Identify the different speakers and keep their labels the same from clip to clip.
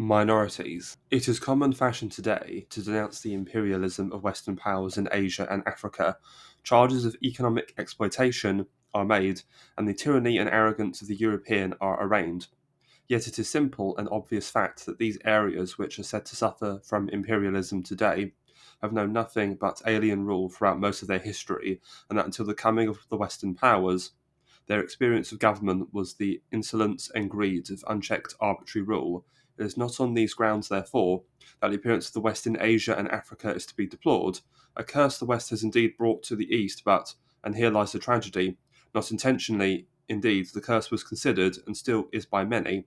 Speaker 1: Minorities. It is common fashion today to denounce the imperialism of Western powers in Asia and Africa. Charges of economic exploitation are made, and the tyranny and arrogance of the European are arraigned. Yet it is simple and obvious fact that these areas which are said to suffer from imperialism today have known nothing but alien rule throughout most of their history, and that until the coming of the Western powers, their experience of government was the insolence and greed of unchecked arbitrary rule. It is not on these grounds, therefore, that the appearance of the West in Asia and Africa is to be deplored. A curse the West has indeed brought to the East, but, and here lies the tragedy, not intentionally, indeed, the curse was considered, and still is by many,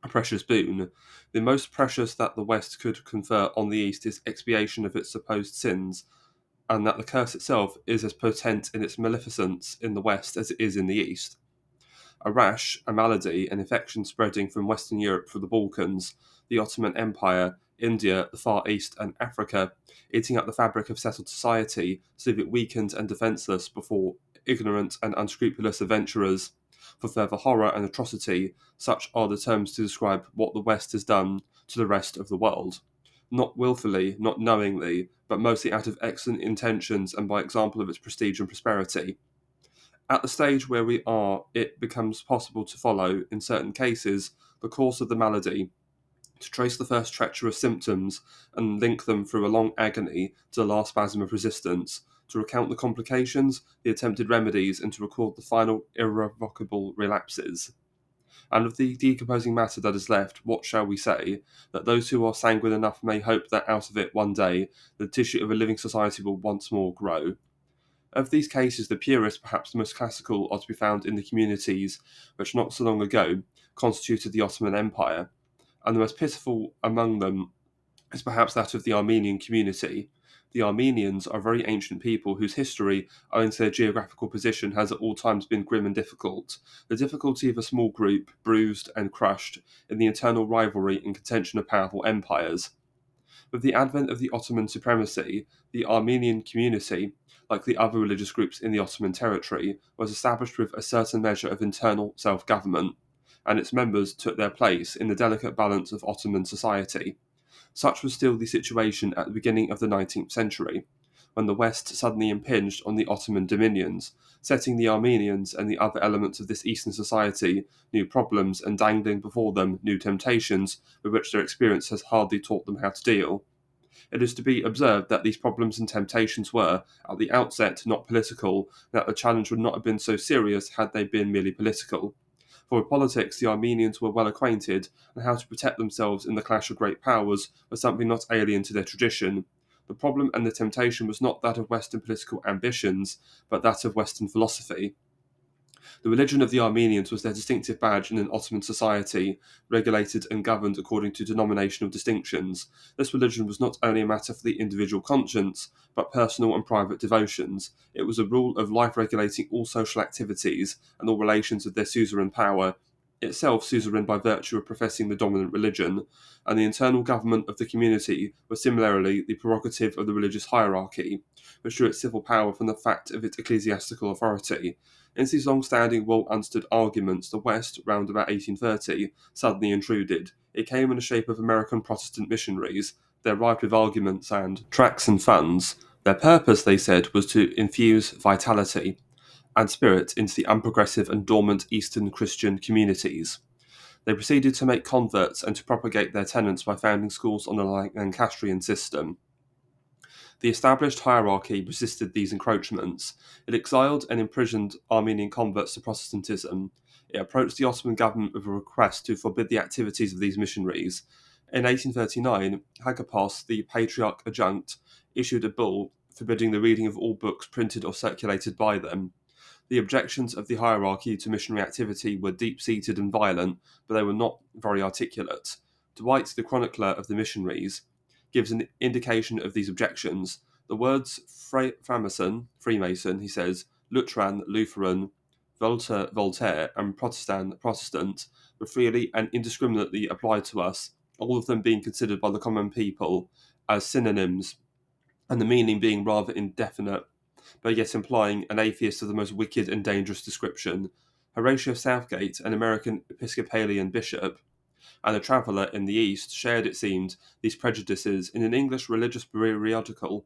Speaker 1: a precious boon. The most precious that the West could confer on the East is expiation of its supposed sins, and that the curse itself is as potent in its maleficence in the West as it is in the East. A rash, a malady, an infection spreading from Western Europe through the Balkans, the Ottoman Empire, India, the Far East, and Africa, eating up the fabric of settled society, so leave it weakened and defenceless before ignorant and unscrupulous adventurers. For further horror and atrocity, such are the terms to describe what the West has done to the rest of the world. Not wilfully, not knowingly, but mostly out of excellent intentions and by example of its prestige and prosperity. At the stage where we are, it becomes possible to follow, in certain cases, the course of the malady, to trace the first treacherous symptoms and link them through a long agony to the last spasm of resistance, to recount the complications, the attempted remedies, and to record the final irrevocable relapses. And of the decomposing matter that is left, what shall we say? That those who are sanguine enough may hope that out of it one day the tissue of a living society will once more grow. Of these cases, the purest, perhaps the most classical, are to be found in the communities which not so long ago constituted the Ottoman Empire, and the most pitiful among them is perhaps that of the Armenian community. The Armenians are a very ancient people whose history, owing to their geographical position, has at all times been grim and difficult. The difficulty of a small group, bruised and crushed in the internal rivalry and contention of powerful empires. With the advent of the Ottoman supremacy, the Armenian community, like the other religious groups in the Ottoman territory, was established with a certain measure of internal self-government, and its members took their place in the delicate balance of Ottoman society. Such was still the situation at the beginning of the 19th century, when the West suddenly impinged on the Ottoman dominions, setting the Armenians and the other elements of this Eastern society new problems and dangling before them new temptations with which their experience has hardly taught them how to deal. It is to be observed that these problems and temptations were, at the outset, not political, and that the challenge would not have been so serious had they been merely political. For with politics the Armenians were well acquainted, and how to protect themselves in the clash of great powers was something not alien to their tradition. The problem and the temptation was not that of Western political ambitions, but that of Western philosophy. The religion of the Armenians was their distinctive badge in an Ottoman society, regulated and governed according to denominational distinctions. This religion was not only a matter for the individual conscience, but personal and private devotions. It was a rule of life regulating all social activities and all relations of their suzerain power, itself suzerain by virtue of professing the dominant religion, and the internal government of the community was similarly the prerogative of the religious hierarchy, which drew its civil power from the fact of its ecclesiastical authority. In these long-standing, well-understood arguments, the West, round about 1830, suddenly intruded. It came in the shape of American Protestant missionaries. They arrived with arguments and tracts and funds. Their purpose, they said, was to infuse vitality and spirit into the unprogressive and dormant Eastern Christian communities. They proceeded to make converts and to propagate their tenets by founding schools on the Lancastrian system. The established hierarchy resisted these encroachments. It exiled and imprisoned Armenian converts to Protestantism. It approached the Ottoman government with a request to forbid the activities of these missionaries. In 1839, Hagapos, the Patriarch Adjunct, issued a bull forbidding the reading of all books printed or circulated by them. The objections of the hierarchy to missionary activity were deep-seated and violent, but they were not very articulate. Dwight, the chronicler of the missionaries, gives an indication of these objections. The words Freemason, he says, Lutheran, Lutheran, Voltaire, and Protestant, were freely and indiscriminately applied to us, all of them being considered by the common people as synonyms, and the meaning being rather indefinite, but yet implying an atheist of the most wicked and dangerous description. Horatio Southgate, an American Episcopalian bishop, and a traveller in the East shared, it seemed, these prejudices. In an English religious periodical,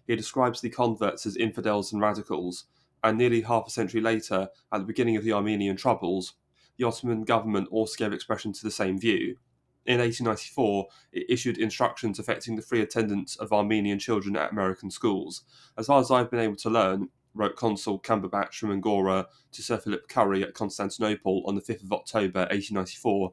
Speaker 1: he describes the converts as infidels and radicals, and nearly half a century later, at the beginning of the Armenian Troubles, the Ottoman government also gave expression to the same view. In 1894, it issued instructions affecting the free attendance of Armenian children at American schools. As far as I've been able to learn, wrote Consul Cumberbatch from Angora to Sir Philip Currie at Constantinople on the 5th of October 1894,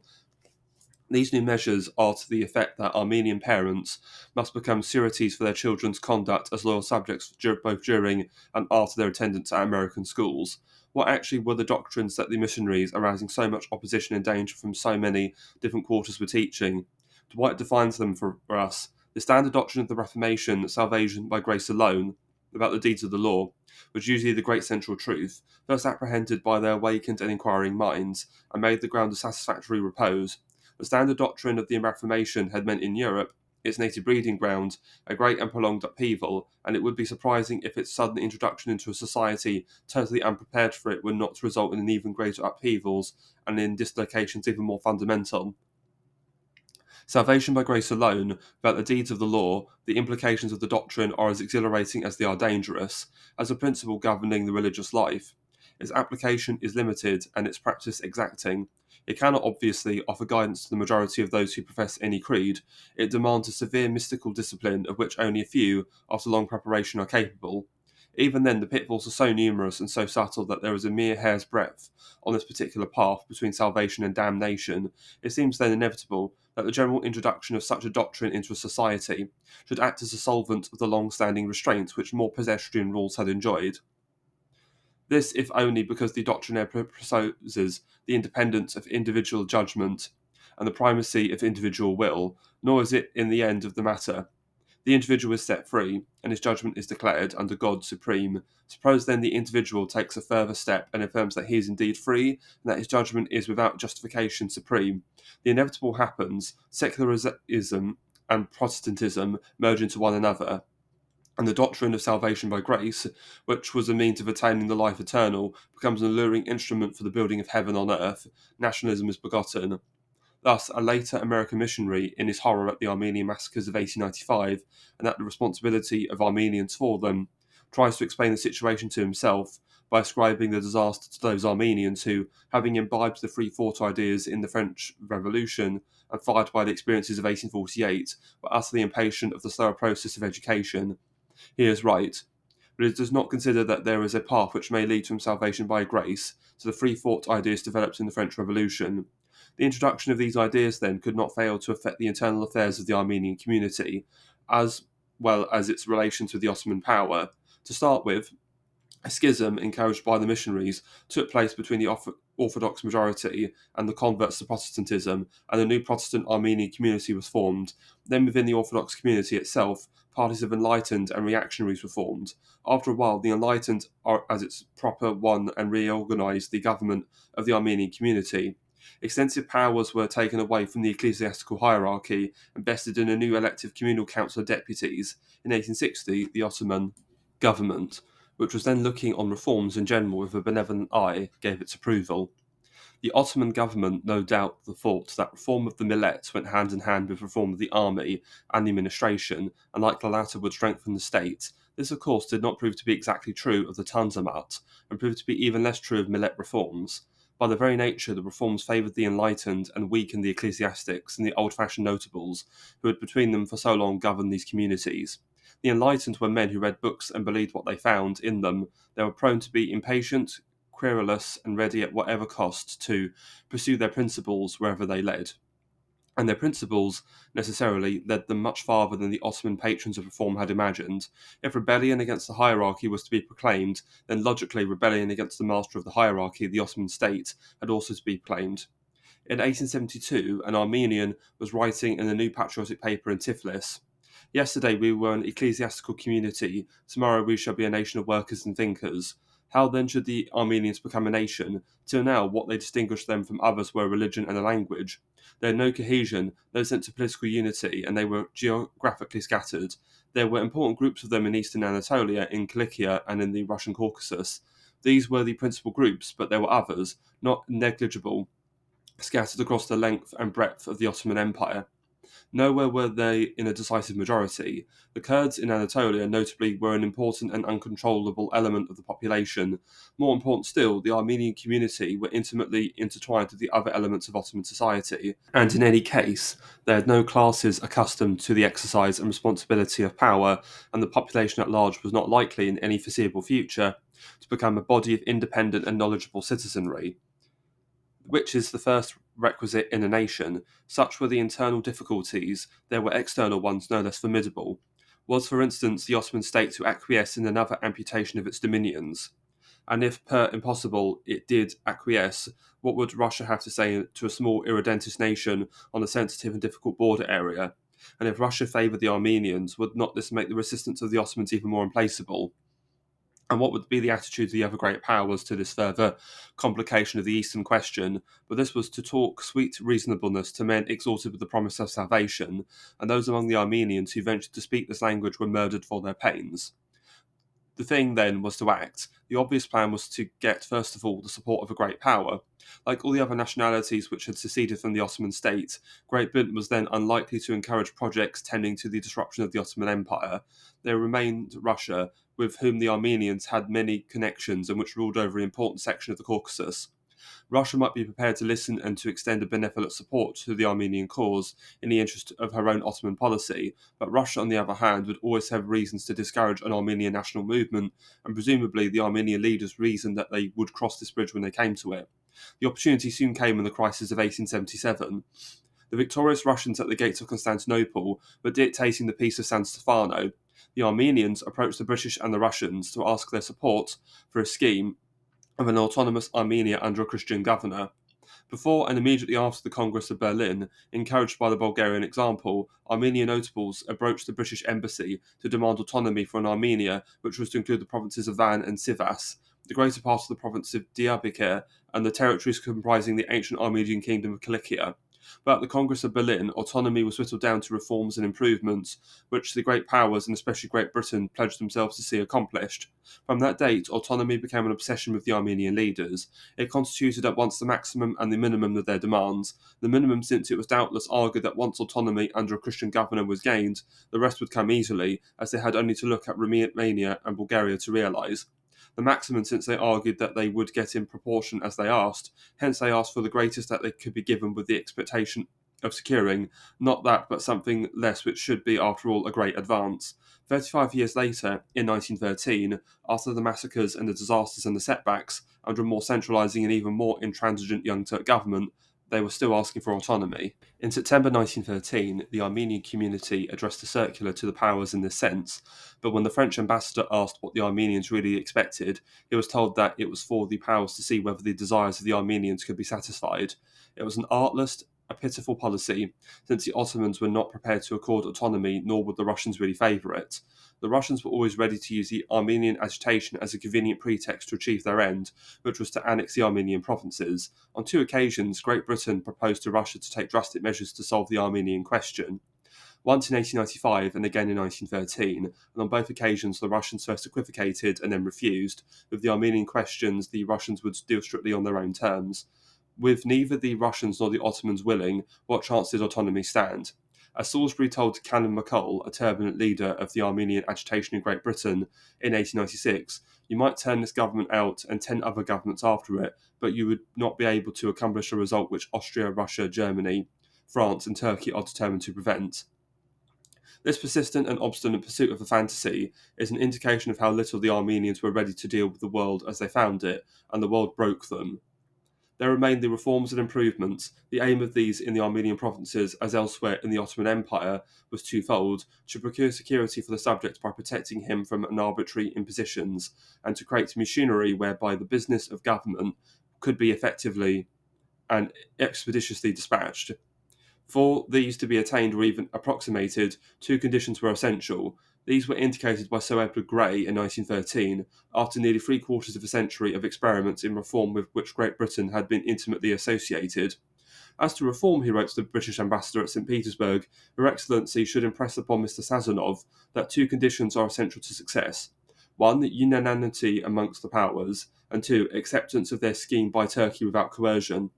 Speaker 1: these new measures are to the effect that Armenian parents must become sureties for their children's conduct as loyal subjects both during and after their attendance at American schools. What actually were the doctrines that the missionaries, arousing so much opposition and danger from so many different quarters, were teaching? Dwight defines them for us. The standard doctrine of the Reformation, salvation by grace alone, about the deeds of the law, was usually the great central truth, first apprehended by their awakened and inquiring minds, and made the ground of satisfactory repose. The standard doctrine of the Reformation had meant in Europe, its native breeding ground, a great and prolonged upheaval, and it would be surprising if its sudden introduction into a society totally unprepared for it would not result in even greater upheavals and in dislocations even more fundamental. Salvation by grace alone, about the deeds of the law, the implications of the doctrine are as exhilarating as they are dangerous, as a principle governing the religious life. Its application is limited and its practice exacting. It cannot obviously offer guidance to the majority of those who profess any creed. It demands a severe mystical discipline of which only a few, after long preparation, are capable. Even then, the pitfalls are so numerous and so subtle that there is a mere hair's breadth on this particular path between salvation and damnation. It seems then inevitable that the general introduction of such a doctrine into a society should act as a solvent of the long-standing restraints which more pedestrian rules had enjoyed. This, if only because the doctrine presupposes the independence of individual judgment and the primacy of individual will, nor is it in the end of the matter. The individual is set free, and his judgment is declared under God supreme. Suppose then the individual takes a further step and affirms that he is indeed free, and that his judgment is without justification supreme. The inevitable happens: secularism and Protestantism merge into one another, and the doctrine of salvation by grace, which was a means of attaining the life eternal, becomes an alluring instrument for the building of heaven on earth. Nationalism is begotten. Thus, a later American missionary, in his horror at the Armenian massacres of 1895 and at the responsibility of Armenians for them, tries to explain the situation to himself by ascribing the disaster to those Armenians who, having imbibed the free thought ideas in the French Revolution and fired by the experiences of 1848, were utterly impatient of the slower process of education. He is right, but it does not consider that there is a path which may lead to salvation by grace, to the free thought ideas developed in the French Revolution. The introduction of these ideas, then, could not fail to affect the internal affairs of the Armenian community, as well as its relations with the Ottoman power. To start with, a schism, encouraged by the missionaries, took place between the Orthodox majority and the converts to Protestantism, and a new Protestant Armenian community was formed. Then within the Orthodox community itself, parties of enlightened and reactionaries were formed. After a while, the enlightened are as its proper one and reorganised the government of the Armenian community. Extensive powers were taken away from the ecclesiastical hierarchy and vested in a new elective communal council of deputies. In 1860, the Ottoman government, which was then looking on reforms in general with a benevolent eye, gave its approval. The Ottoman government no doubt thought that reform of the millet went hand in hand with reform of the army and the administration, and like the latter would strengthen the state. This, of course, did not prove to be exactly true of the Tanzimat, and proved to be even less true of millet reforms. By their very nature, the reforms favoured the enlightened and weakened the ecclesiastics and the old-fashioned notables, who had between them for so long governed these communities. The enlightened were men who read books and believed what they found in them. They were prone to be impatient, querulous, and ready at whatever cost to pursue their principles wherever they led. And their principles, necessarily, led them much farther than the Ottoman patrons of reform had imagined. If rebellion against the hierarchy was to be proclaimed, then logically rebellion against the master of the hierarchy, the Ottoman state, had also to be proclaimed. In 1872, an Armenian was writing in a new patriotic paper in Tiflis: "Yesterday we were an ecclesiastical community, tomorrow we shall be a nation of workers and thinkers. How then should the Armenians become a nation? Till now, what they distinguished them from others were religion and a language. They had no cohesion, no sense of political unity, and they were geographically scattered. There were important groups of them in eastern Anatolia, in Cilicia, and in the Russian Caucasus. These were the principal groups, but there were others, not negligible, scattered across the length and breadth of the Ottoman Empire. Nowhere were they in a decisive majority. The Kurds in Anatolia, notably, were an important and uncontrollable element of the population. More important still, the Armenian community were intimately intertwined with the other elements of Ottoman society, and in any case, they had no classes accustomed to the exercise and responsibility of power, and the population at large was not likely in any foreseeable future to become a body of independent and knowledgeable citizenry, which is the first requisite in a nation. Such were the internal difficulties, there were external ones no less formidable. Was, for instance, the Ottoman state to acquiesce in another amputation of its dominions? And if, per impossible, it did acquiesce, what would Russia have to say to a small irredentist nation on a sensitive and difficult border area? And if Russia favoured the Armenians, would not this make the resistance of the Ottomans even more implacable? And what would be the attitude of the other great powers to this further complication of the Eastern question? But this was to talk sweet reasonableness to men exalted with the promise of salvation, and those among the Armenians who ventured to speak this language were murdered for their pains. The thing then was to act. The obvious plan was to get, first of all, the support of a great power. Like all the other nationalities which had seceded from the Ottoman state, Great Britain was then unlikely to encourage projects tending to the disruption of the Ottoman Empire. There remained Russia, with whom the Armenians had many connections and which ruled over an important section of the Caucasus. Russia might be prepared to listen and to extend a benevolent support to the Armenian cause in the interest of her own Ottoman policy, but Russia, on the other hand, would always have reasons to discourage an Armenian national movement, and presumably the Armenian leaders reasoned that they would cross this bridge when they came to it. The opportunity soon came in the crisis of 1877. The victorious Russians at the gates of Constantinople were dictating the Peace of San Stefano. The Armenians approached the British and the Russians to ask their support for a scheme of an autonomous Armenia under a Christian governor. Before and immediately after the Congress of Berlin, encouraged by the Bulgarian example, Armenian notables approached the British embassy to demand autonomy for an Armenia, which was to include the provinces of Van and Sivas, the greater part of the province of Diyarbakir, and the territories comprising the ancient Armenian kingdom of Kilikia. But at the Congress of Berlin, autonomy was whittled down to reforms and improvements, which the great powers, and especially Great Britain, pledged themselves to see accomplished. From that date, autonomy became an obsession with the Armenian leaders. It constituted at once the maximum and the minimum of their demands. The minimum, since it was doubtless argued that once autonomy under a Christian governor was gained, the rest would come easily, as they had only to look at Romania and Bulgaria to realise. The maximum, since they argued that they would get in proportion as they asked, hence they asked for the greatest that they could be given with the expectation of securing, not that but something less, which should be, after all, a great advance. 35 years later, in 1913, after the massacres and the disasters and the setbacks, under a more centralising and even more intransigent Young Turk government, they were still asking for autonomy. In September 1913, the Armenian community addressed a circular to the powers in this sense, but when the French ambassador asked what the Armenians really expected, he was told that it was for the powers to see whether the desires of the Armenians could be satisfied. It was an artless, a pitiful policy, since the Ottomans were not prepared to accord autonomy, nor would the Russians really favour it. The Russians were always ready to use the Armenian agitation as a convenient pretext to achieve their end, which was to annex the Armenian provinces. On 2 occasions, Great Britain proposed to Russia to take drastic measures to solve the Armenian question. Once in 1895 and again in 1913, and on both occasions the Russians first equivocated and then refused. With the Armenian questions, the Russians would deal strictly on their own terms. With neither the Russians nor the Ottomans willing, what chance did autonomy stand? As Salisbury told Canon MacColl, a turbulent leader of the Armenian agitation in Great Britain, in 1896, you might turn this government out and 10 other governments after it, but you would not be able to accomplish a result which Austria, Russia, Germany, France, and Turkey are determined to prevent. This persistent and obstinate pursuit of a fantasy is an indication of how little the Armenians were ready to deal with the world as they found it, and the world broke them. There remained the reforms and improvements. The aim of these in the Armenian provinces, as elsewhere in the Ottoman Empire, was twofold: to procure security for the subject by protecting him from an arbitrary impositions, and to create machinery whereby the business of government could be effectively and expeditiously dispatched. For these to be attained or even approximated, 2 conditions were essential. These were indicated by Sir Edward Grey in 1913, after nearly 3/4 of a century of experiments in reform with which Great Britain had been intimately associated. As to reform, he wrote to the British ambassador at St. Petersburg, Your Excellency should impress upon Mr. Sazonov that 2 conditions are essential to success. 1. Unanimity amongst the powers, and 2. Acceptance of their scheme by Turkey without coercion.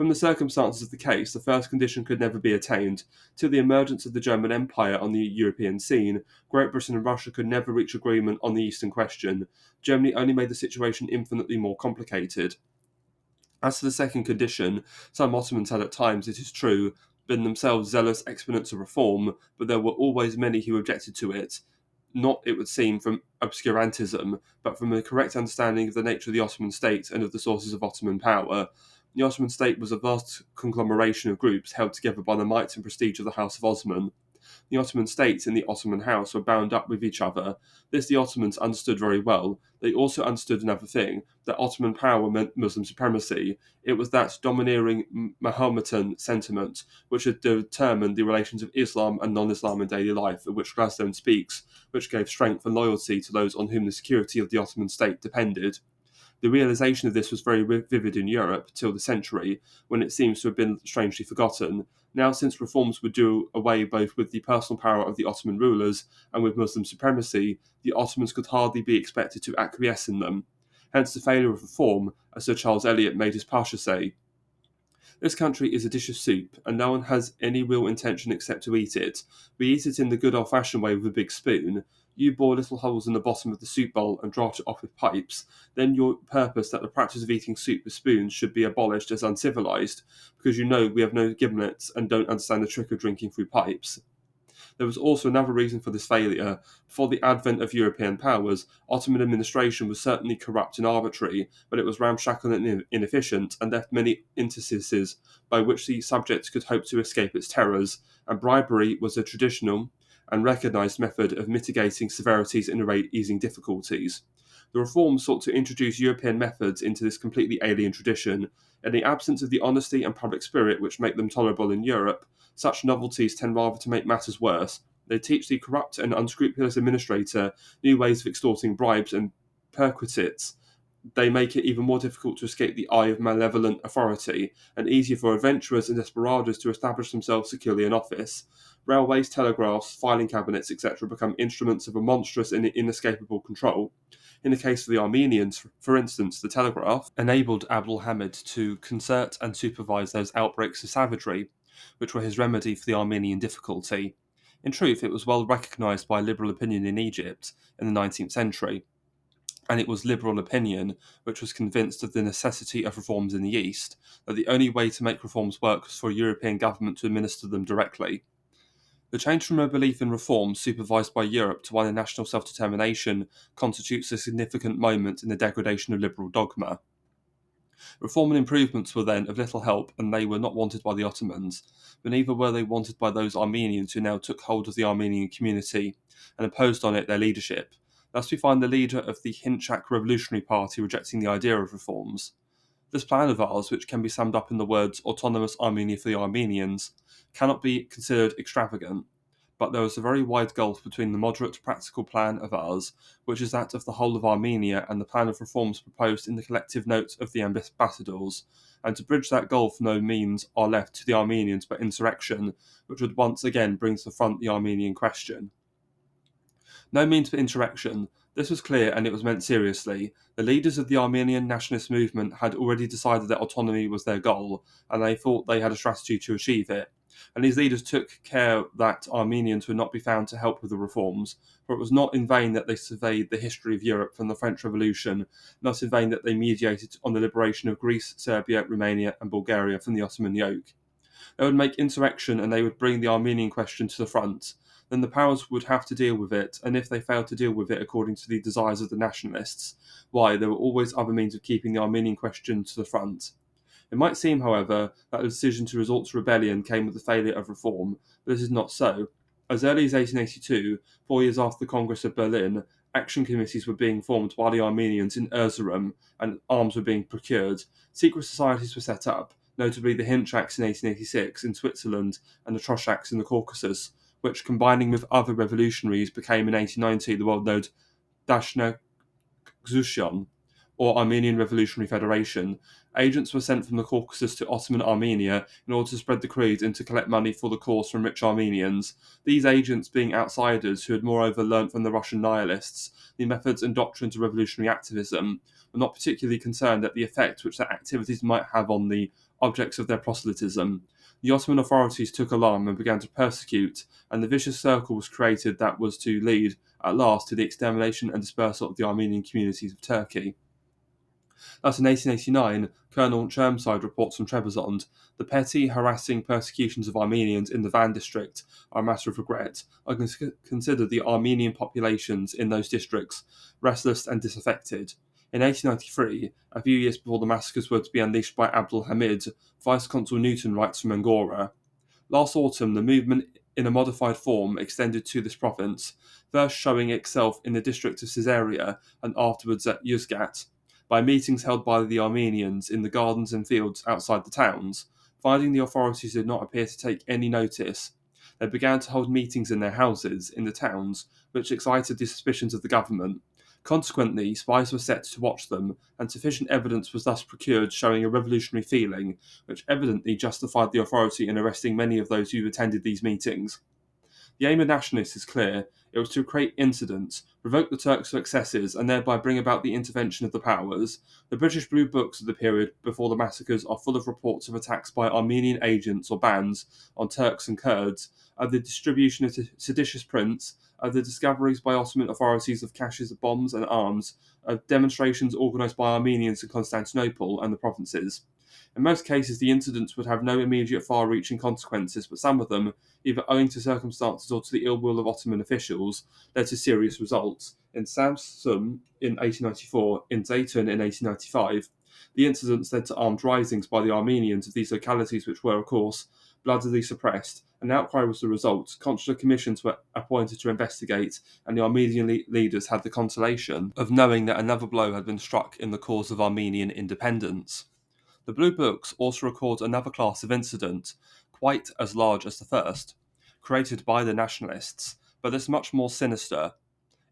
Speaker 1: From the circumstances of the case, the first condition could never be attained. Till the emergence of the German Empire on the European scene, Great Britain and Russia could never reach agreement on the Eastern question. Germany only made the situation infinitely more complicated. As to the second condition, some Ottomans had at times, it is true, been themselves zealous exponents of reform, but there were always many who objected to it, not, it would seem, from obscurantism, but from a correct understanding of the nature of the Ottoman state and of the sources of Ottoman power. The Ottoman state was a vast conglomeration of groups held together by the might and prestige of the House of Osman. The Ottoman states and the Ottoman house were bound up with each other. This the Ottomans understood very well. They also understood another thing, that Ottoman power meant Muslim supremacy. It was that domineering Mahometan sentiment which had determined the relations of Islam and non-Islam in daily life, of which Gladstone speaks, which gave strength and loyalty to those on whom the security of the Ottoman state depended. The realization of this was very vivid in Europe till the century, when it seems to have been strangely forgotten. Now, since reforms would do away both with the personal power of the Ottoman rulers and with Muslim supremacy, the Ottomans could hardly be expected to acquiesce in them. Hence the failure of reform, as Sir Charles Eliot made his Pasha say. This country is a dish of soup, and no one has any real intention except to eat it. We eat it in the good old-fashioned way with a big spoon. You bore little holes in the bottom of the soup bowl and draught it off with pipes. Then your purpose that the practice of eating soup with spoons should be abolished as uncivilized, because you know we have no gimlets and don't understand the trick of drinking through pipes. There was also another reason for this failure. Before the advent of European powers, Ottoman administration was certainly corrupt and arbitrary, but it was ramshackle and inefficient, and left many interstices by which the subjects could hope to escape its terrors, and bribery was a traditional and recognised method of mitigating severities and easing difficulties. The reforms sought to introduce European methods into this completely alien tradition. In the absence of the honesty and public spirit which make them tolerable in Europe, such novelties tend rather to make matters worse. They teach the corrupt and unscrupulous administrator new ways of extorting bribes and perquisites. They make it even more difficult to escape the eye of malevolent authority, and easier for adventurers and desperados to establish themselves securely in office. Railways, telegraphs, filing cabinets, etc. become instruments of a monstrous and inescapable control. In the case of the Armenians, for instance, the telegraph enabled Abdul Hamid to concert and supervise those outbreaks of savagery, which were his remedy for the Armenian difficulty. In truth, it was well recognised by liberal opinion in Egypt in the 19th century, and it was liberal opinion which was convinced of the necessity of reforms in the East, that the only way to make reforms work was for a European government to administer them directly. The change from a belief in reforms supervised by Europe to one in national self-determination constitutes a significant moment in the degradation of liberal dogma. Reform and improvements were then of little help, and they were not wanted by the Ottomans, but neither were they wanted by those Armenians who now took hold of the Armenian community and imposed on it their leadership. Thus we find the leader of the Hinchak Revolutionary Party rejecting the idea of reforms. This plan of ours, which can be summed up in the words autonomous Armenia for the Armenians, cannot be considered extravagant, but there is a very wide gulf between the moderate practical plan of ours, which is that of the whole of Armenia, and the plan of reforms proposed in the collective notes of the ambassadors, and to bridge that gulf no means are left to the Armenians but insurrection, which would once again bring to the front the Armenian question. No means for insurrection. This was clear, and it was meant seriously. The leaders of the Armenian nationalist movement had already decided that autonomy was their goal, and they thought they had a strategy to achieve it. And these leaders took care that Armenians would not be found to help with the reforms, for it was not in vain that they surveyed the history of Europe from the French Revolution, not in vain that they mediated on the liberation of Greece, Serbia, Romania, and Bulgaria from the Ottoman yoke. They would make insurrection, and they would bring the Armenian question to the front. Then the powers would have to deal with it, and if they failed to deal with it according to the desires of the nationalists, why, there were always other means of keeping the Armenian question to the front. It might seem, however, that the decision to resort to rebellion came with the failure of reform, but this is not so. As early as 1882, 4 years after the Congress of Berlin, action committees were being formed by the Armenians in Erzurum, and arms were being procured. Secret societies were set up, notably the Hinchaks in 1886 in Switzerland and the Troshaks in the Caucasus, which, combining with other revolutionaries, became in 1890 the well-known Dashna Xushon, or Armenian Revolutionary Federation. Agents were sent from the Caucasus to Ottoman Armenia in order to spread the creed and to collect money for the cause from rich Armenians. These agents, being outsiders who had moreover learnt from the Russian nihilists the methods and doctrines of revolutionary activism, were not particularly concerned at the effect which their activities might have on the objects of their proselytism. The Ottoman authorities took alarm and began to persecute, and the vicious circle was created that was to lead, at last, to the extermination and dispersal of the Armenian communities of Turkey. Thus, in 1889, Colonel Chermside reports from Trebizond, the petty, harassing persecutions of Armenians in the Van district are a matter of regret. I consider the Armenian populations in those districts restless and disaffected. In 1893, a few years before the massacres were to be unleashed by Abdul Hamid, Vice-Consul Newton writes from Angora, last autumn, the movement in a modified form extended to this province, first showing itself in the district of Caesarea and afterwards at Yozgat, by meetings held by the Armenians in the gardens and fields outside the towns. Finding the authorities did not appear to take any notice, they began to hold meetings in their houses in the towns, which excited the suspicions of the government. Consequently, spies were set to watch them, and sufficient evidence was thus procured showing a revolutionary feeling, which evidently justified the authority in arresting many of those who attended these meetings. The aim of nationalists is clear. It was to create incidents, provoke the Turks to excesses, and thereby bring about the intervention of the powers. The British Blue Books of the period before the massacres are full of reports of attacks by Armenian agents or bands on Turks and Kurds, of the distribution of seditious prints, of the discoveries by Ottoman authorities of caches of bombs and arms, of demonstrations organised by Armenians in Constantinople and the provinces. In most cases, the incidents would have no immediate far-reaching consequences, but some of them, either owing to circumstances or to the ill will of Ottoman officials, led to serious results. In Samsun in 1894, in Zeytun in 1895, the incidents led to armed risings by the Armenians of these localities, which were, of course, bloodily suppressed. An outcry was the result. Consular commissions were appointed to investigate, and the Armenian leaders had the consolation of knowing that another blow had been struck in the cause of Armenian independence. The Blue Books also record another class of incident, quite as large as the first, created by the nationalists, but is much more sinister.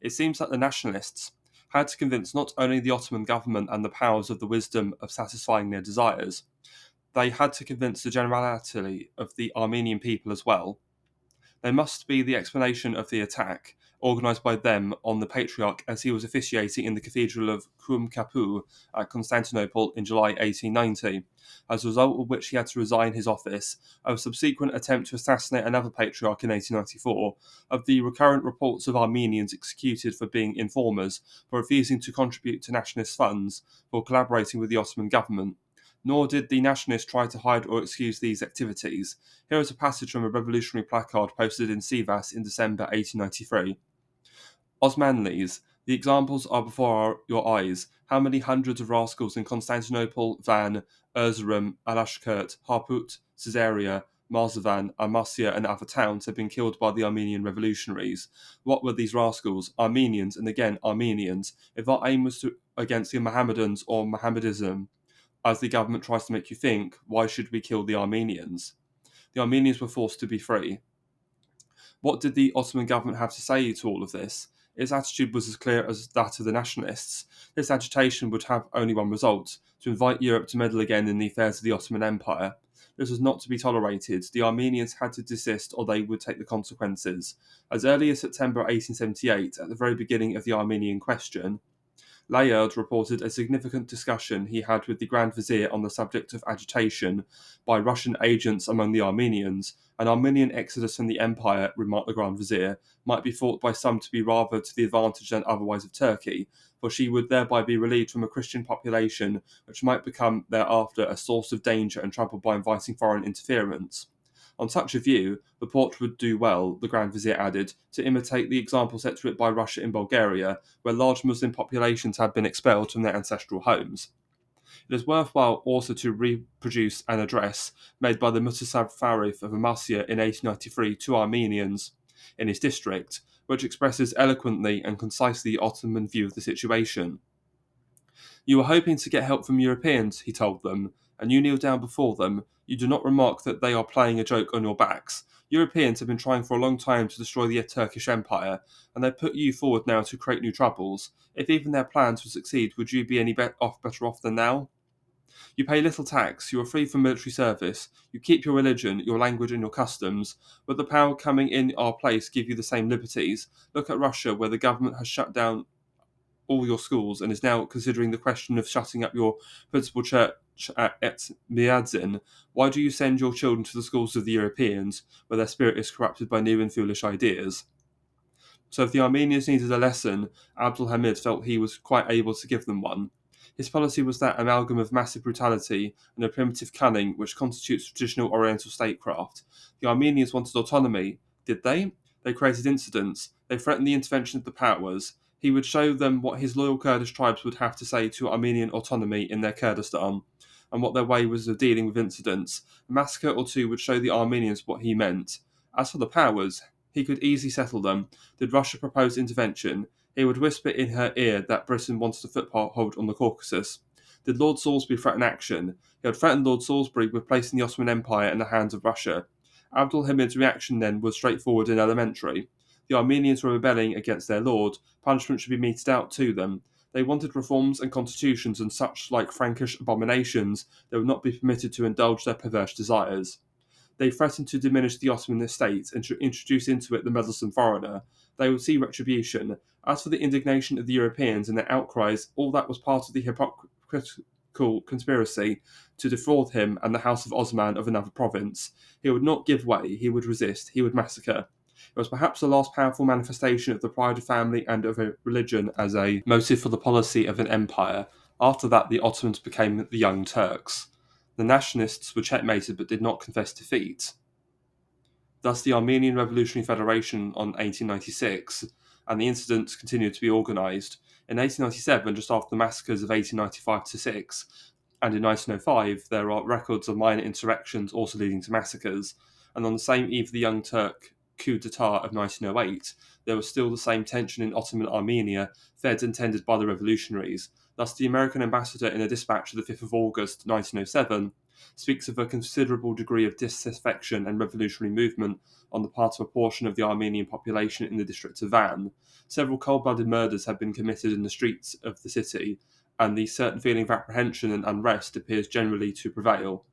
Speaker 1: It seems that the nationalists had to convince not only the Ottoman government and the powers of the wisdom of satisfying their desires, they had to convince the generality of the Armenian people as well. They must be the explanation of the attack, organised by them on the Patriarch as he was officiating in the Cathedral of Kumkapu at Constantinople in July 1890, as a result of which he had to resign his office, of a subsequent attempt to assassinate another Patriarch in 1894, of the recurrent reports of Armenians executed for being informers, for refusing to contribute to nationalist funds, for collaborating with the Ottoman government. Nor did the nationalists try to hide or excuse these activities. Here is a passage from a revolutionary placard posted in Sivas in December 1893. Osmanlis, the examples are before your eyes. How many hundreds of rascals in Constantinople, Van, Erzurum, Alashkert, Harput, Caesarea, Marzavan, Amasya, and other towns have been killed by the Armenian revolutionaries. What were these rascals? Armenians, and again Armenians. If our aim was against the Mohammedans or Mohammedism, as the government tries to make you think, why should we kill the Armenians? The Armenians were forced to be free. What did the Ottoman government have to say to all of this? Its attitude was as clear as that of the nationalists. This agitation would have only one result, to invite Europe to meddle again in the affairs of the Ottoman Empire. This was not to be tolerated. The Armenians had to desist or they would take the consequences. As early as September 1878, at the very beginning of the Armenian question, Layard reported a significant discussion he had with the Grand Vizier on the subject of agitation by Russian agents among the Armenians. An Armenian exodus from the empire, remarked the Grand Vizier, might be thought by some to be rather to the advantage than otherwise of Turkey, for she would thereby be relieved from a Christian population which might become thereafter a source of danger and trouble by inviting foreign interference. On such a view, the Porte would do well, the Grand Vizier added, to imitate the example set to it by Russia in Bulgaria, where large Muslim populations had been expelled from their ancestral homes. It is worthwhile also to reproduce an address made by the Mutasab Farif of Amasya in 1893 to Armenians in his district, which expresses eloquently and concisely the Ottoman view of the situation. You are hoping to get help from Europeans, he told them, and you kneel down before them. You do not remark that they are playing a joke on your backs. Europeans have been trying for a long time to destroy the Turkish Empire, and they put you forward now to create new troubles. If even their plans would succeed, would you be any better off than now? You pay little tax, you are free from military service, you keep your religion, your language and your customs, but the power coming in our place give you the same liberties. Look at Russia, where the government has shut down all your schools and is now considering the question of shutting up your principal church et Miadzin, why do you send your children to the schools of the Europeans, where their spirit is corrupted by new and foolish ideas? So if the Armenians needed a lesson, Abdul Hamid felt he was quite able to give them one. His policy was that amalgam of massive brutality and a primitive cunning which constitutes traditional Oriental statecraft. The Armenians wanted autonomy, did they? They created incidents, they threatened the intervention of the powers. He would show them what his loyal Kurdish tribes would have to say to Armenian autonomy in their Kurdistan, and what their way was of dealing with incidents. A massacre or two would show the Armenians what he meant. As for the powers, he could easily settle them. Did Russia propose intervention? He would whisper in her ear that Britain wanted a foothold on the Caucasus. Did Lord Salisbury threaten action? He had threatened Lord Salisbury with placing the Ottoman Empire in the hands of Russia. Abdul Hamid's reaction then was straightforward and elementary. The Armenians were rebelling against their lord. Punishment should be meted out to them. They wanted reforms and constitutions and such like Frankish abominations. They would not be permitted to indulge their perverse desires. They threatened to diminish the Ottoman estate and to introduce into it the meddlesome foreigner. They would see retribution. As for the indignation of the Europeans and their outcries, all that was part of the hypocritical conspiracy to defraud him and the House of Osman of another province. He would not give way, he would resist, he would massacre. It was perhaps the last powerful manifestation of the pride of family and of a religion as a motive for the policy of an empire. After that, the Ottomans became the Young Turks. The nationalists were checkmated but did not confess defeat. Thus, the Armenian Revolutionary Federation on 1896 and the incidents continued to be organised. In 1897, just after the massacres of 1895-6, and in 1905, there are records of minor insurrections also leading to massacres. And on the same eve of the Young Turk coup d'etat of 1908, there was still the same tension in Ottoman Armenia, fed and tended by the revolutionaries. Thus, the American ambassador, in a dispatch of the 5th of August 1907, speaks of a considerable degree of disaffection and revolutionary movement on the part of a portion of the Armenian population in the district of Van. Several cold-blooded murders had been committed in the streets of the city, and the certain feeling of apprehension and unrest appears generally to prevail.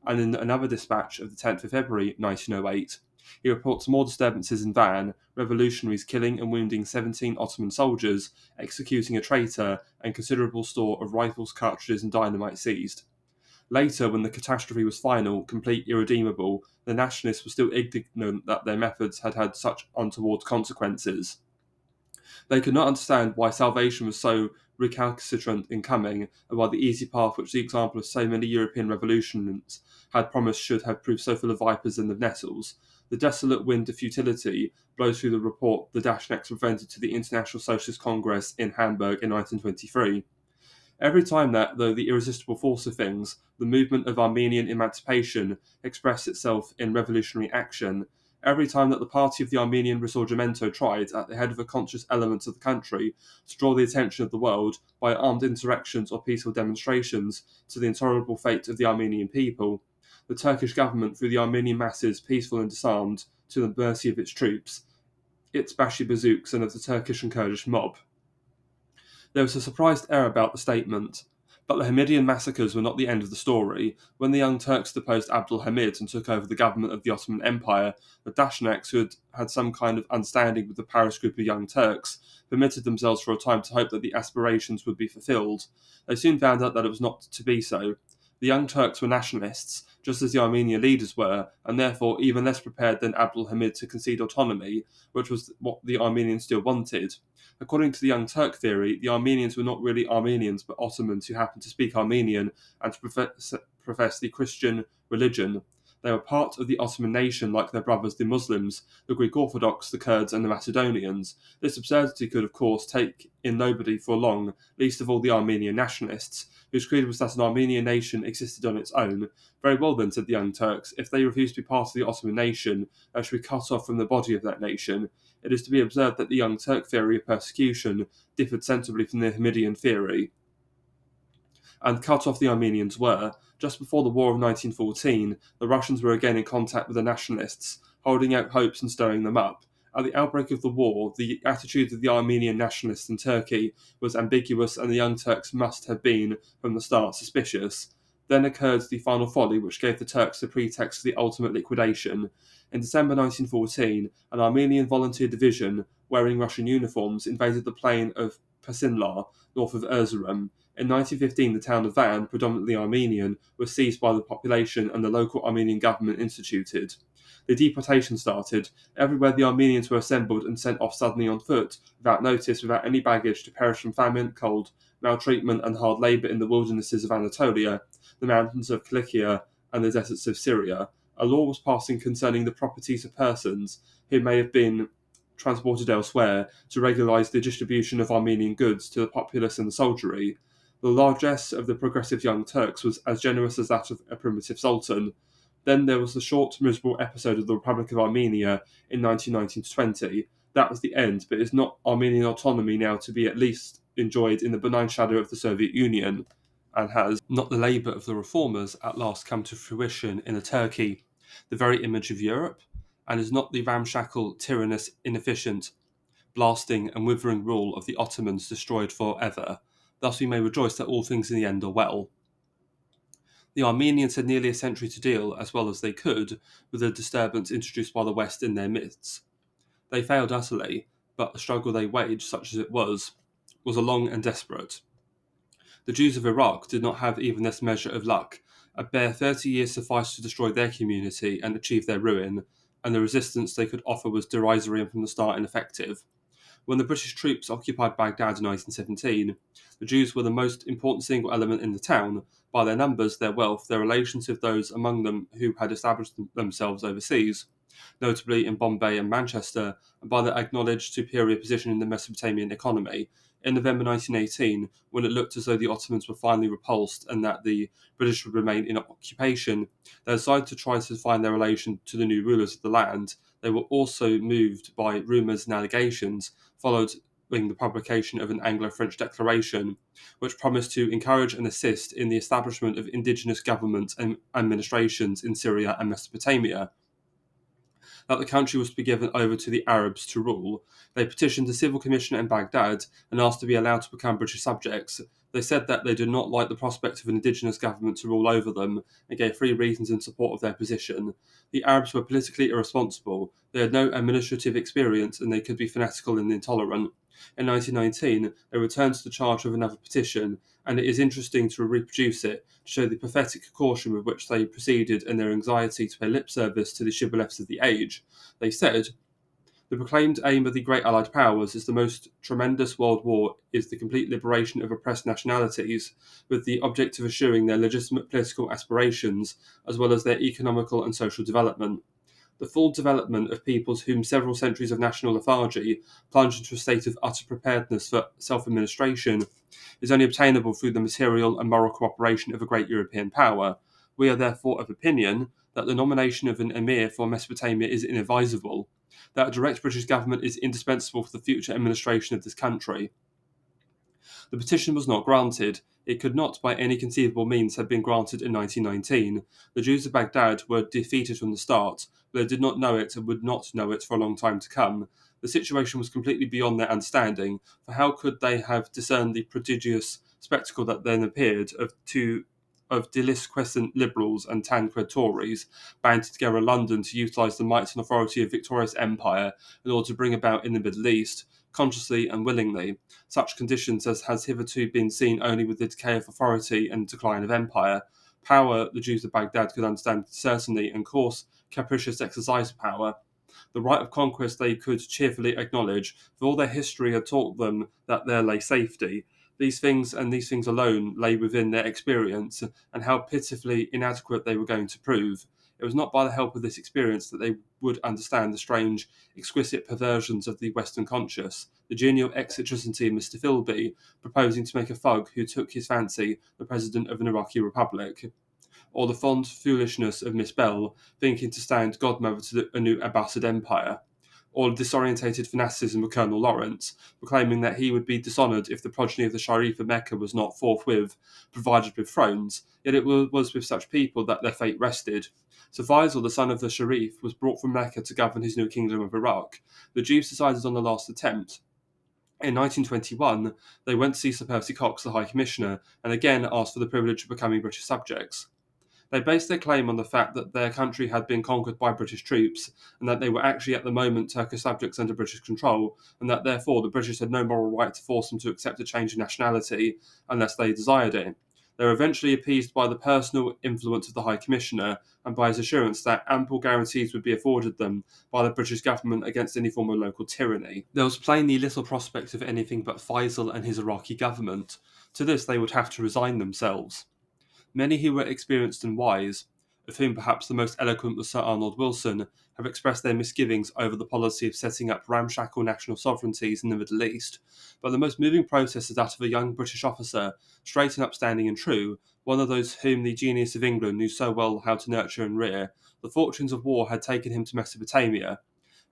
Speaker 1: And in another dispatch of the 10th of February 1908, he reports more disturbances in Van, revolutionaries killing and wounding 17 Ottoman soldiers, executing a traitor, and considerable store of rifles, cartridges, and dynamite seized. Later, when the catastrophe was final, complete, irredeemable, the nationalists were still indignant that their methods had had such untoward consequences. They could not understand why salvation was so recalcitrant in coming, and why the easy path which the example of so many European revolutions had promised should have proved so full of vipers and of nettles. The desolate wind of futility blows through the report the Dashnecks presented to the International Socialist Congress in Hamburg in 1923. Every time that, though the irresistible force of things, the movement of Armenian emancipation expressed itself in revolutionary action, every time that the party of the Armenian Risorgimento tried, at the head of a conscious element of the country, to draw the attention of the world, by armed insurrections or peaceful demonstrations, to the intolerable fate of the Armenian people, the Turkish government threw the Armenian masses, peaceful and disarmed, to the mercy of its troops, its Bashi bazooks, and of the Turkish and Kurdish mob. There was a surprised air about the statement. But the Hamidian massacres were not the end of the story. When the Young Turks deposed Abdul Hamid and took over the government of the Ottoman Empire, the Dashnecks, who had had some kind of understanding with the Paris group of Young Turks, permitted themselves for a time to hope that the aspirations would be fulfilled. They soon found out that it was not to be so. The Young Turks were nationalists, just as the Armenian leaders were, and therefore even less prepared than Abdul Hamid to concede autonomy, which was what the Armenians still wanted. According to the Young Turk theory, the Armenians were not really Armenians but Ottomans who happened to speak Armenian and to profess the Christian religion. They were part of the Ottoman nation like their brothers the Muslims, the Greek Orthodox, the Kurds and the Macedonians. This absurdity could of course take in nobody for long, least of all the Armenian nationalists, whose creed was that an Armenian nation existed on its own. Very well then, said the Young Turks, if they refuse to be part of the Ottoman nation, they should be cut off from the body of that nation. It is to be observed that the Young Turk theory of persecution differed sensibly from the Hamidian theory, and cut off the Armenians were. Just before the War of 1914, the Russians were again in contact with the nationalists, holding out hopes and stirring them up. At the outbreak of the war, the attitude of the Armenian nationalists in Turkey was ambiguous, and the Young Turks must have been, from the start, suspicious. Then occurred the final folly which gave the Turks the pretext for the ultimate liquidation. In December 1914, an Armenian volunteer division, wearing Russian uniforms, invaded the plain of Pasinlar, north of Erzurum. In 1915, the town of Van, predominantly Armenian, was seized by the population and the local Armenian government instituted. The deportation started. Everywhere the Armenians were assembled and sent off suddenly on foot, without notice, without any baggage, to perish from famine, cold, maltreatment, and hard labour in the wildernesses of Anatolia, the mountains of Cilicia, and the deserts of Syria. A law was passing concerning the properties of persons who may have been transported elsewhere to regulise the distribution of Armenian goods to the populace and the soldiery. The largesse of the progressive Young Turks was as generous as that of a primitive sultan. Then there was the short, miserable episode of the Republic of Armenia in 1919-20. That was the end, but is not Armenian autonomy now to be at least enjoyed in the benign shadow of the Soviet Union? And has not the labour of the reformers at last come to fruition in a Turkey, the very image of Europe? And is not the ramshackle, tyrannous, inefficient, blasting and withering rule of the Ottomans destroyed for ever? Thus we may rejoice that all things in the end are well. The Armenians had nearly a century to deal, as well as they could, with the disturbance introduced by the West in their midst. They failed utterly, but the struggle they waged, such as it was long and desperate. The Jews of Iraq did not have even this measure of luck. A bare 30 years sufficed to destroy their community and achieve their ruin, and the resistance they could offer was derisory and from the start ineffective. When the British troops occupied Baghdad in 1917, the Jews were the most important single element in the town, by their numbers, their wealth, their relations with those among them who had established themselves overseas, notably in Bombay and Manchester, and by their acknowledged superior position in the Mesopotamian economy. In November 1918, when it looked as though the Ottomans were finally repulsed and that the British would remain in occupation, they decided to try to find their relation to the new rulers of the land. They were also moved by rumours and allegations, following the publication of an Anglo-French declaration, which promised to encourage and assist in the establishment of indigenous governments and administrations in Syria and Mesopotamia, that the country was to be given over to the Arabs to rule. They petitioned the civil commissioner in Baghdad and asked to be allowed to become British subjects. They said that they did not like the prospect of an indigenous government to rule over them and gave 3 reasons in support of their position. The Arabs were politically irresponsible, they had no administrative experience, and they could be fanatical and intolerant. In 1919, they returned to the charge of another petition, and it is interesting to reproduce it to show the pathetic caution with which they proceeded and their anxiety to pay lip service to the shibboleths of the age. They said, "The proclaimed aim of the great Allied powers is the most tremendous world war is the complete liberation of oppressed nationalities, with the object of assuring their legitimate political aspirations, as well as their economical and social development. The full development of peoples whom several centuries of national lethargy plunged into a state of utter preparedness for self-administration is only obtainable through the material and moral cooperation of a great European power. We are therefore of opinion that the nomination of an emir for Mesopotamia is inadvisable, that a direct British government is indispensable for the future administration of this country." The petition was not granted. It could not, by any conceivable means, have been granted in 1919. The Jews of Baghdad were defeated from the start, but they did not know it and would not know it for a long time to come. The situation was completely beyond their understanding, for how could they have discerned the prodigious spectacle that then appeared of delinquent liberals and Tancred Tories banded together in London to utilise the might and authority of victorious empire in order to bring about in the Middle East, consciously and willingly, such conditions as has hitherto been seen only with the decay of authority and decline of empire. Power, the Jews of Baghdad could understand certainly, and coarse, capricious exercise of power. The right of conquest they could cheerfully acknowledge, for all their history had taught them that there lay safety. These things, and these things alone, lay within their experience, and how pitifully inadequate they were going to prove. It was not by the help of this experience that they would understand the strange, exquisite perversions of the Western conscience, the genial eccentricity of Mr. Philby, proposing to make a thug who took his fancy the president of an Iraqi republic, or the fond foolishness of Miss Bell, thinking to stand godmother to a new Abbasid empire, or the disorientated fanaticism of Colonel Lawrence, proclaiming that he would be dishonoured if the progeny of the Sharif of Mecca was not forthwith provided with thrones. Yet it was with such people that their fate rested. So Faisal, the son of the Sharif, was brought from Mecca to govern his new kingdom of Iraq. The Jews decided on the last attempt. In 1921, they went to see Sir Percy Cox, the High Commissioner, and again asked for the privilege of becoming British subjects. They based their claim on the fact that their country had been conquered by British troops, and that they were actually at the moment Turkish subjects under British control, and that therefore the British had no moral right to force them to accept a change in nationality unless they desired it. They were eventually appeased by the personal influence of the High Commissioner and by his assurance that ample guarantees would be afforded them by the British government against any form of local tyranny. There was plainly little prospect of anything but Faisal and his Iraqi government. To this they would have to resign themselves. Many who were experienced and wise, of whom perhaps the most eloquent was Sir Arnold Wilson, have expressed their misgivings over the policy of setting up ramshackle national sovereignties in the Middle East, but the most moving process is that of a young British officer, straight and upstanding and true, one of those whom the genius of England knew so well how to nurture and rear. The fortunes of war had taken him to Mesopotamia,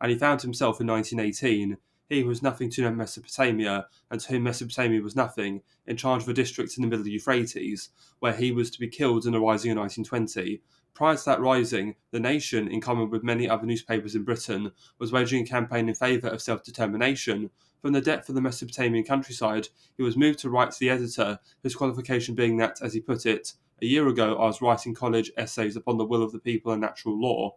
Speaker 1: and he found himself in 1918, he who was nothing to Mesopotamia, and to whom Mesopotamia was nothing, in charge of a district in the middle of Euphrates, where he was to be killed in a rising in 1920. Prior to that rising, the Nation, in common with many other newspapers in Britain, was waging a campaign in favour of self-determination. From the depth of the Mesopotamian countryside, he was moved to write to the editor, his qualification being that, as he put it, "A year ago I was writing college essays upon the will of the people and natural law.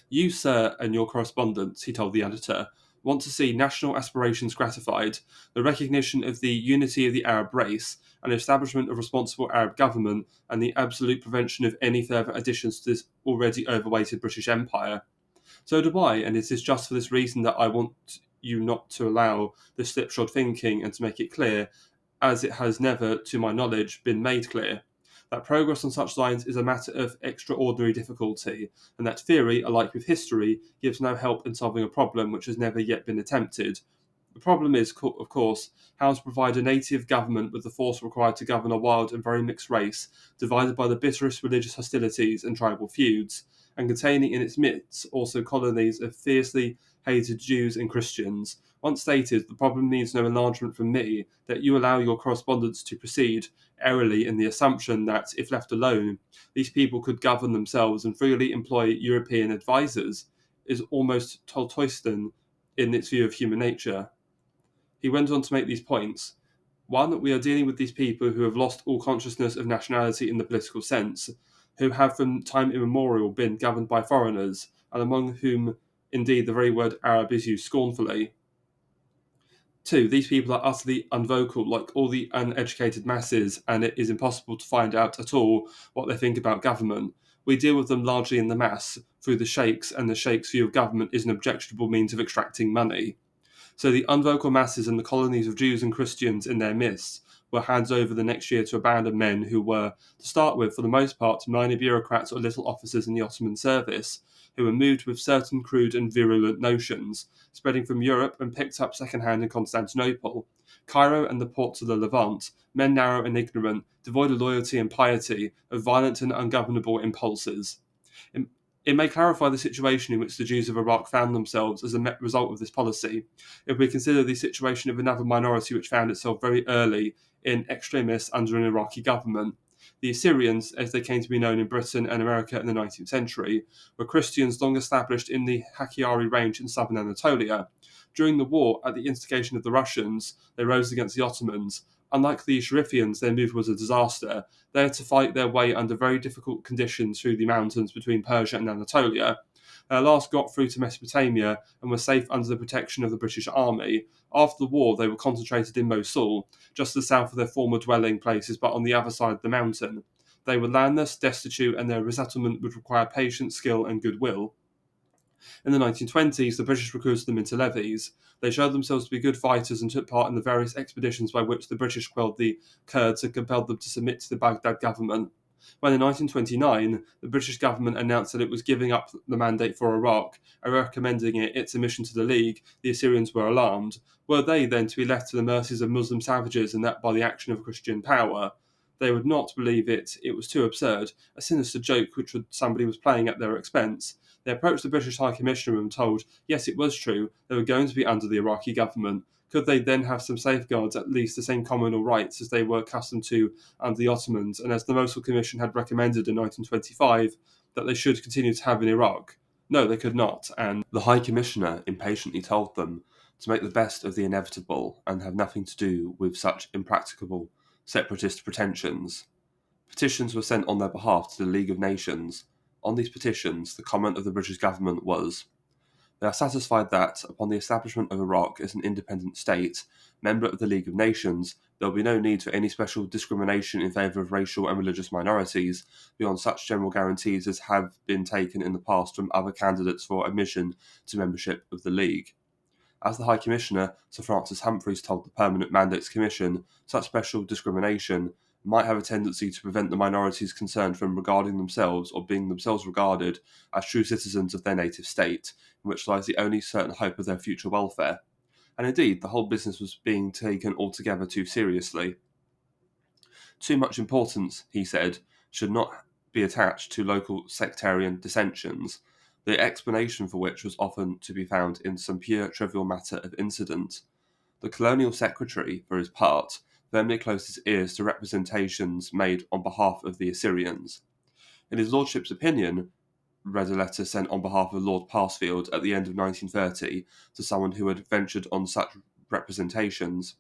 Speaker 1: You, sir, and your correspondents," he told the editor, "want to see national aspirations gratified, the recognition of the unity of the Arab race, and the establishment of responsible Arab government, and the absolute prevention of any further additions to this already overweighted British Empire. So do I, and it is just for this reason that I want you not to allow this slipshod thinking, and to make it clear, as it has never, to my knowledge, been made clear, that progress on such lines is a matter of extraordinary difficulty, and that theory, alike with history, gives no help in solving a problem which has never yet been attempted. The problem is, of course, how to provide a native government with the force required to govern a wild and very mixed race, divided by the bitterest religious hostilities and tribal feuds, and containing in its midst also colonies of fiercely hated Jews and Christians. Once stated, the problem needs no enlargement from me, that you allow your correspondence to proceed airily in the assumption that, if left alone, these people could govern themselves and freely employ European advisers, is almost Tolstoyan in its view of human nature." He went on to make these points. One, we are dealing with these people who have lost all consciousness of nationality in the political sense, who have from time immemorial been governed by foreigners, and among whom, indeed, the very word Arab is used scornfully. Two, these people are utterly unvocal, like all the uneducated masses, and it is impossible to find out at all what they think about government. We deal with them largely in the mass, through the sheikhs, and the sheikhs' view of government is an objectionable means of extracting money. So the unvocal masses and the colonies of Jews and Christians in their midst were handed over the next year to a band of men who were, to start with, for the most part, minor bureaucrats or little officers in the Ottoman service, who were moved with certain crude and virulent notions, spreading from Europe and picked up second-hand in Constantinople, Cairo and the ports of the Levant, men narrow and ignorant, devoid of loyalty and piety, of violent and ungovernable impulses. It may clarify the situation in which the Jews of Iraq found themselves as a result of this policy, if we consider the situation of another minority which found itself very early in extremis under an Iraqi government. The Assyrians, as they came to be known in Britain and America in the 19th century, were Christians long established in the Hakkari range in southern Anatolia. During the war, at the instigation of the Russians, they rose against the Ottomans. Unlike the Sharifians, their move was a disaster. They had to fight their way under very difficult conditions through the mountains between Persia and Anatolia. They at last got through to Mesopotamia and were safe under the protection of the British army. After the war, they were concentrated in Mosul, just to the south of their former dwelling places, but on the other side of the mountain. They were landless, destitute, and their resettlement would require patience, skill, and goodwill. In the 1920s, the British recruited them into levies. They showed themselves to be good fighters and took part in the various expeditions by which the British quelled the Kurds and compelled them to submit to the Baghdad government. When in 1929, the British government announced that it was giving up the mandate for Iraq and recommending it its admission to the League, the Assyrians were alarmed. Were they then to be left to the mercies of Muslim savages, and that by the action of Christian power? They would not believe it. It was too absurd, a sinister joke which somebody was playing at their expense. They approached the British High Commissioner and told, yes, it was true, they were going to be under the Iraqi government. Could they then have some safeguards, at least the same communal rights as they were accustomed to under the Ottomans, and as the Mosul Commission had recommended in 1925 that they should continue to have in Iraq? No, they could not, and the High Commissioner impatiently told them to make the best of the inevitable and have nothing to do with such impracticable separatist pretensions. Petitions were sent on their behalf to the League of Nations. On these petitions, the comment of the British government was, "They are satisfied that, upon the establishment of Iraq as an independent state, member of the League of Nations, there will be no need for any special discrimination in favour of racial and religious minorities, beyond such general guarantees as have been taken in the past from other candidates for admission to membership of the League." As the High Commissioner, Sir Francis Humphreys, told the Permanent Mandates Commission, such special discrimination might have a tendency to prevent the minorities concerned from regarding themselves or being themselves regarded as true citizens of their native state, in which lies the only certain hope of their future welfare. And indeed, the whole business was being taken altogether too seriously. Too much importance, he said, should not be attached to local sectarian dissensions, the explanation for which was often to be found in some pure trivial matter of incident. The Colonial Secretary, for his part, firmly closed his ears to representations made on behalf of the Assyrians. In his Lordship's opinion, read a letter sent on behalf of Lord Parsfield at the end of 1930 to someone who had ventured on such representations.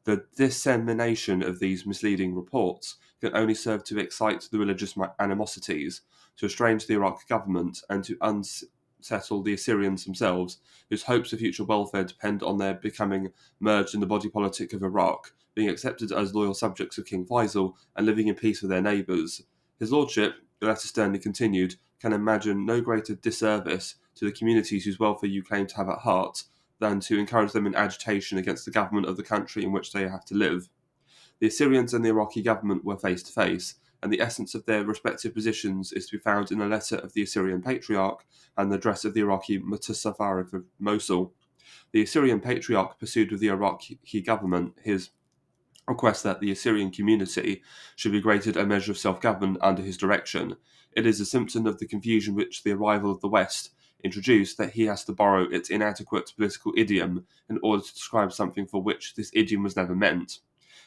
Speaker 1: The dissemination of these misleading reports can only serve to excite the religious animosities, to estrange the Iraq government, and to unsettle the Assyrians themselves, whose hopes of future welfare depend on their becoming merged in the body politic of Iraq, being accepted as loyal subjects of King Faisal, and living in peace with their neighbours. His Lordship, the letter sternly continued, can imagine no greater disservice to the communities whose welfare you claim to have at heart than to encourage them in agitation against the government of the country in which they have to live. The Assyrians and the Iraqi government were face to face, and the essence of their respective positions is to be found in a letter of the Assyrian Patriarch and the address of the Iraqi Mutasafarif of Mosul. The Assyrian Patriarch pursued with the Iraqi government his request that the Assyrian community should be granted a measure of self-government under his direction. It is a symptom of the confusion which the arrival of the West introduced that he has to borrow its inadequate political idiom in order to describe something for which this idiom was never meant.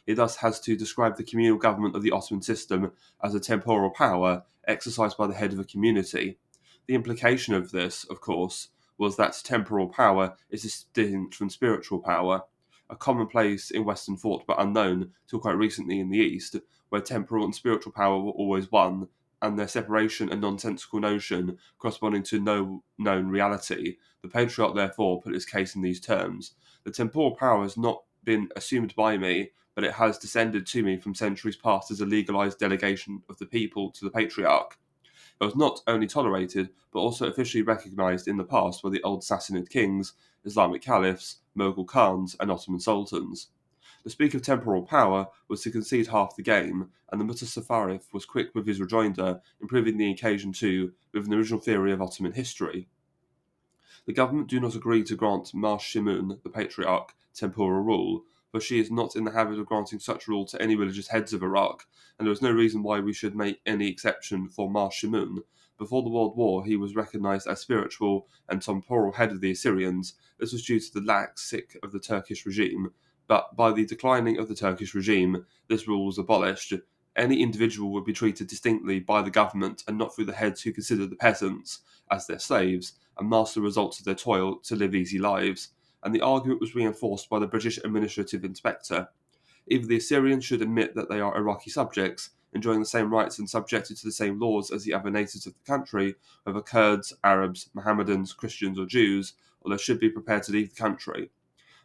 Speaker 1: He thus has to describe the communal government of the Ottoman system as a temporal power exercised by the head of a community. The implication of this, of course, was that temporal power is distinct from spiritual power, a commonplace in Western thought but unknown till quite recently in the East, where temporal and spiritual power were always one, and their separation a nonsensical notion corresponding to no known reality. The Patriarch therefore put his case in these terms: the temporal power has not been assumed by me, but it has descended to me from centuries past as a legalized delegation of the people to the Patriarch. It was not only tolerated, but also officially recognized in the past by the old Sassanid kings, Islamic caliphs, Mughal Khans, and Ottoman sultans. To speak of temporal power was to concede half the game, and the Mutasafarif was quick with his rejoinder, improving the occasion too, with an original theory of Ottoman history. The government do not agree to grant Marsh Shimun, the Patriarch, temporal rule, for she is not in the habit of granting such rule to any religious heads of Iraq, and there is no reason why we should make any exception for Marsh Shimun. Before the World War, he was recognized as spiritual and temporal head of the Assyrians. This was due to the lax sick of the Turkish regime, but by the declining of the Turkish regime, this rule was abolished. Any individual would be treated distinctly by the government and not through the heads who considered the peasants as their slaves and master the results of their toil to live easy lives, and the argument was reinforced by the British administrative inspector. Either the Assyrians should admit that they are Iraqi subjects, enjoying the same rights and subjected to the same laws as the other natives of the country, whether Kurds, Arabs, Mohammedans, Christians, or Jews, or they should be prepared to leave the country.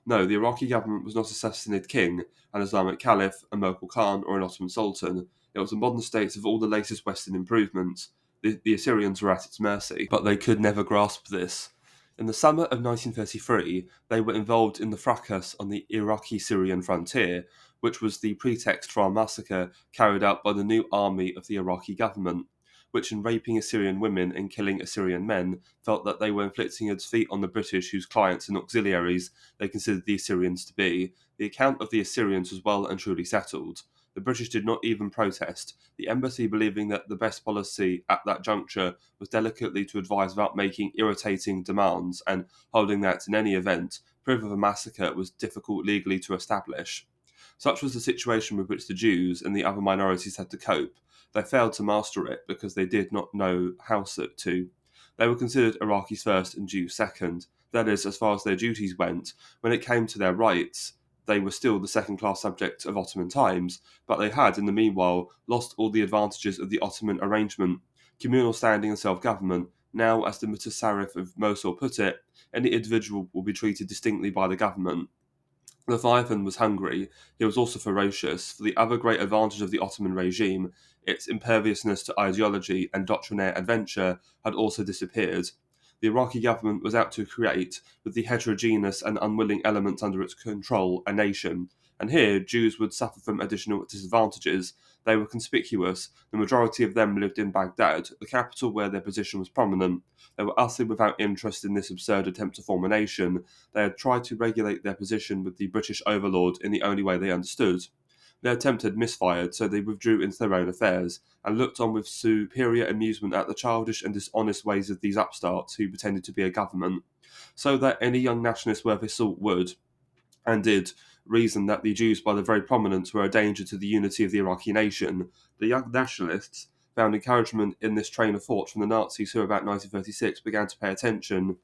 Speaker 1: No, the Iraqi government was not a Sassanid king, an Islamic caliph, a Mughal Khan, or an Ottoman sultan. It was a modern state of all the latest Western improvements. The Assyrians were at its mercy, but they could never grasp this. In the summer of 1933, they were involved in the fracas on the Iraqi-Syrian frontier, which was the pretext for a massacre carried out by the new army of the Iraqi government, which in raping Assyrian women and killing Assyrian men felt that they were inflicting a defeat on the British whose clients and auxiliaries they considered the Assyrians to be. The account of the Assyrians was well and truly settled. The British did not even protest, the embassy believing that the best policy at that juncture was delicately to advise without making irritating demands, and holding that, in any event, proof of a massacre was difficult legally to establish. Such was the situation with which the Jews and the other minorities had to cope. They failed to master it because they did not know how to. They were considered Iraqis first and Jews second. That is, as far as their duties went. When it came to their rights, they were still the second-class subject of Ottoman times, but they had, in the meanwhile, lost all the advantages of the Ottoman arrangement, communal standing and self-government. Now, as the Mutasarrif of Mosul put it, any individual will be treated distinctly by the government. Leviathan was hungry, he was also ferocious, for the other great advantage of the Ottoman regime, its imperviousness to ideology and doctrinaire adventure, had also disappeared. The Iraqi government was out to create, with the heterogeneous and unwilling elements under its control, a nation. And here, Jews would suffer from additional disadvantages. They were conspicuous. The majority of them lived in Baghdad, the capital where their position was prominent. They were utterly without interest in this absurd attempt to form a nation. They had tried to regulate their position with the British overlord in the only way they understood. Their attempt had misfired, so they withdrew into their own affairs, and looked on with superior amusement at the childish and dishonest ways of these upstarts who pretended to be a government, so that any young nationalist worth his salt would, and did, reason that the Jews by their very prominence were a danger to the unity of the Iraqi nation. The young nationalists found encouragement in this train of thought from the Nazis who about 1936 began to pay attention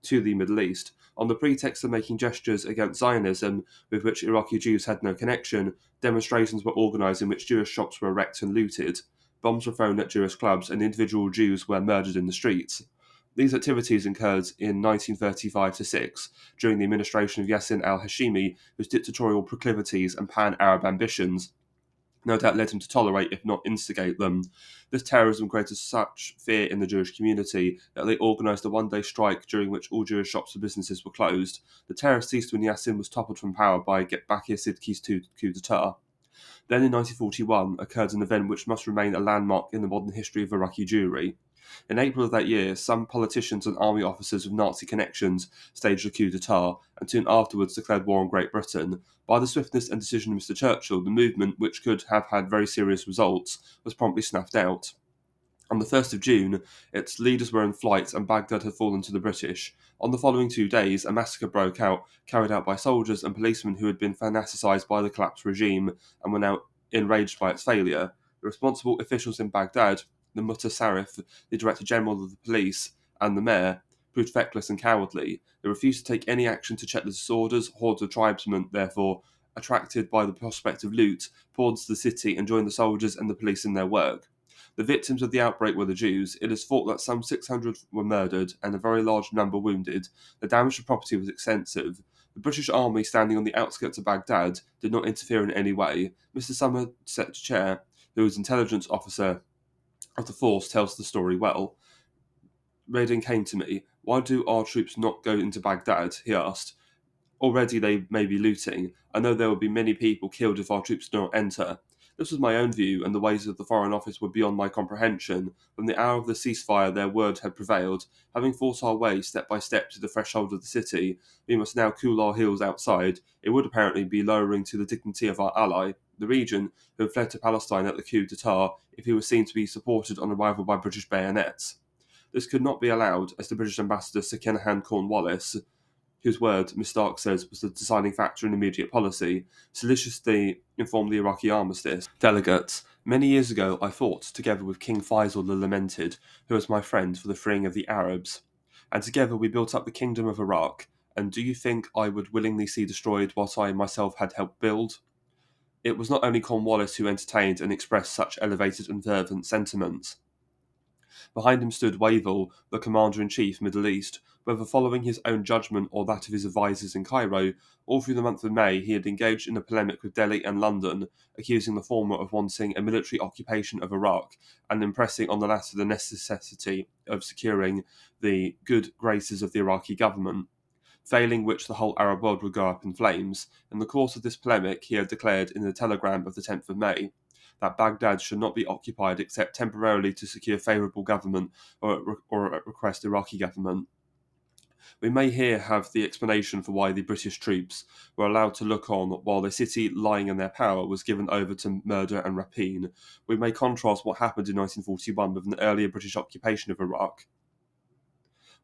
Speaker 1: to the Middle East. On the pretext of making gestures against Zionism, with which Iraqi Jews had no connection, demonstrations were organised in which Jewish shops were wrecked and looted. Bombs were thrown at Jewish clubs, and individual Jews were murdered in the streets. These activities occurred in 1935-6, during the administration of Yassin al-Hashimi, whose dictatorial proclivities and pan-Arab ambitions no doubt led him to tolerate, if not instigate them. This terrorism created such fear in the Jewish community that they organised a one-day strike during which all Jewish shops and businesses were closed. The terror ceased when Yassin was toppled from power by Bakir Siddiqui's coup d'etat. Then in 1941 occurred an event which must remain a landmark in the modern history of Iraqi Jewry. In April of that year, some politicians and army officers with Nazi connections staged a coup d'etat and soon afterwards declared war on Great Britain. By the swiftness and decision of Mr. Churchill, the movement, which could have had very serious results, was promptly snuffed out. On the 1st of June, its leaders were in flight and Baghdad had fallen to the British. On the following 2 days, a massacre broke out, carried out by soldiers and policemen who had been fanaticized by the collapsed regime and were now enraged by its failure. The responsible officials in Baghdad, the Mutasarrif, the Director General of the Police, and the Mayor, proved feckless and cowardly. They refused to take any action to check the disorders. Hordes of tribesmen, therefore, attracted by the prospect of loot, poured into the city and joined the soldiers and the police in their work. The victims of the outbreak were the Jews. It is thought that some 600 were murdered and a very large number wounded. The damage to property was extensive. The British army, standing on the outskirts of Baghdad, did not interfere in any way. Mr. Somerset Chair, who was intelligence officer of the force, tells the story well. Reading came to me. "Why do our troops not go into Baghdad?" he asked. "Already they may be looting. I know there will be many people killed if our troops do not enter." This was my own view, and the ways of the Foreign Office were beyond my comprehension. From the hour of the ceasefire their word had prevailed. Having forced our way step by step to the threshold of the city, we must now cool our heels outside. It would apparently be lowering to the dignity of our ally, the Regent, who had fled to Palestine at the coup d'etat, if he was seen to be supported on arrival by British bayonets. This could not be allowed, as the British ambassador Sir Kenahan Cornwallis, whose word, Miss Stark says, was the deciding factor in immediate policy, solicitously informed the Iraqi armistice. Delegates, "Many years ago I fought, together with King Faisal the Lamented, who was my friend, for the freeing of the Arabs. And together we built up the kingdom of Iraq. And do you think I would willingly see destroyed what I myself had helped build?" It was not only Cornwallis who entertained and expressed such elevated and fervent sentiments. Behind him stood Wavell, the Commander-in-Chief, Middle East. Whether following his own judgment or that of his advisers in Cairo, all through the month of May he had engaged in a polemic with Delhi and London, accusing the former of wanting a military occupation of Iraq and impressing on the latter the necessity of securing the good graces of the Iraqi government, failing which the whole Arab world would go up in flames. In the course of this polemic he had declared in the telegram of the 10th of May that Baghdad should not be occupied except temporarily to secure favourable government or at request Iraqi government. We may here have the explanation for why the British troops were allowed to look on while the city lying in their power was given over to murder and rapine. We may contrast what happened in 1941 with an earlier British occupation of Iraq.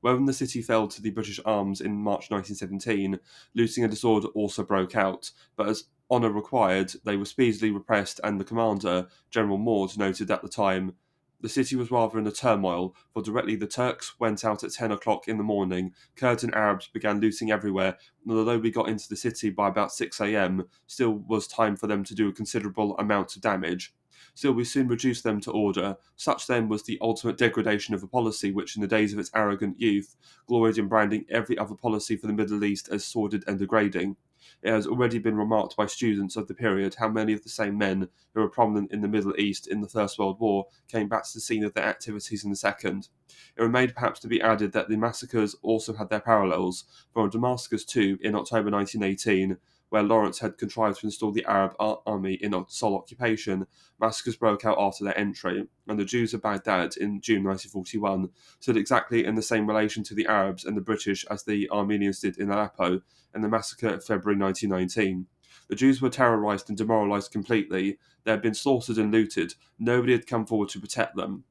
Speaker 1: When the city fell to the British arms in March 1917, looting and disorder also broke out, but as honour required, they were speedily repressed, and the commander, General Maud, noted at the time, The city was rather in a turmoil, for directly the Turks went out at 10 o'clock in the morning, Kurds and Arabs began looting everywhere, and although we got into the city by about 6 a.m., still was time for them to do a considerable amount of damage. Still, we soon reduced them to order. Such then was the ultimate degradation of a policy which, in the days of its arrogant youth, gloried in branding every other policy for the Middle East as sordid and degrading. It has already been remarked by students of the period how many of the same men who were prominent in the Middle East in the First World War came back to the scene of their activities in the Second. It remained perhaps to be added that the massacres also had their parallels, for in Damascus too, in October 1918, where Lawrence had contrived to install the Arab army in sole occupation, massacres broke out after their entry, and the Jews of Baghdad in June 1941 stood exactly in the same relation to the Arabs and the British as the Armenians did in Aleppo in the massacre of February 1919. The Jews were terrorized and demoralized completely. They had been slaughtered and looted. Nobody had come forward to protect them.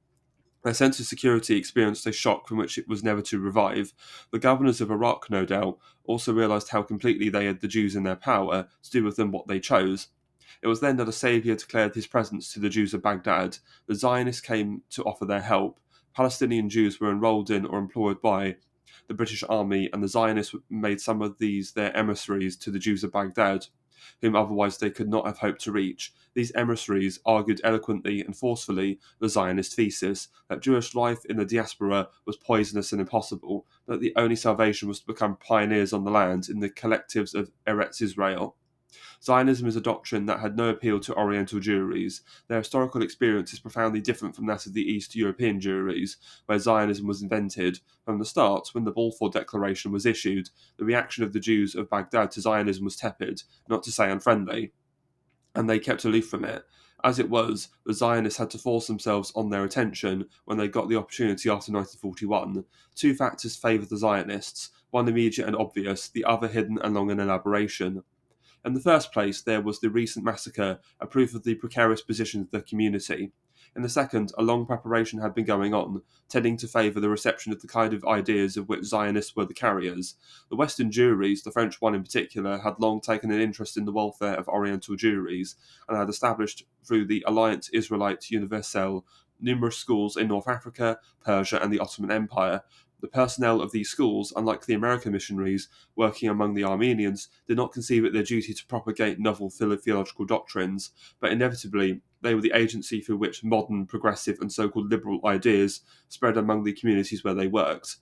Speaker 1: Their sense of security experienced a shock from which it was never to revive. The governors of Iraq, no doubt, also realized how completely they had the Jews in their power to do with them what they chose. It was then that a saviour declared his presence to the Jews of Baghdad. The Zionists came to offer their help. Palestinian Jews were enrolled in or employed by the British Army, and the Zionists made some of these their emissaries to the Jews of Baghdad, whom otherwise they could not have hoped to reach. These emissaries argued eloquently and forcefully the Zionist thesis that Jewish life in the diaspora was poisonous and impossible, that the only salvation was to become pioneers on the land in the collectives of Eretz Israel. Zionism is a doctrine that had no appeal to Oriental Jewries. Their historical experience is profoundly different from that of the East European Jewries, where Zionism was invented. From the start, when the Balfour Declaration was issued, the reaction of the Jews of Baghdad to Zionism was tepid, not to say unfriendly, and they kept aloof from it. As it was, the Zionists had to force themselves on their attention when they got the opportunity after 1941. Two factors favoured the Zionists, one immediate and obvious, the other hidden and long in elaboration. In the first place, there was the recent massacre, a proof of the precarious position of the community. In the second, a long preparation had been going on, tending to favour the reception of the kind of ideas of which Zionists were the carriers. The Western Jewries, the French one in particular, had long taken an interest in the welfare of Oriental Jewries, and had established through the Alliance Israelite Universelle numerous schools in North Africa, Persia, and the Ottoman Empire. The personnel of these schools, unlike the American missionaries working among the Armenians, did not conceive it their duty to propagate novel theological doctrines, but inevitably they were the agency through which modern, progressive, and so-called liberal ideas spread among the communities where they worked.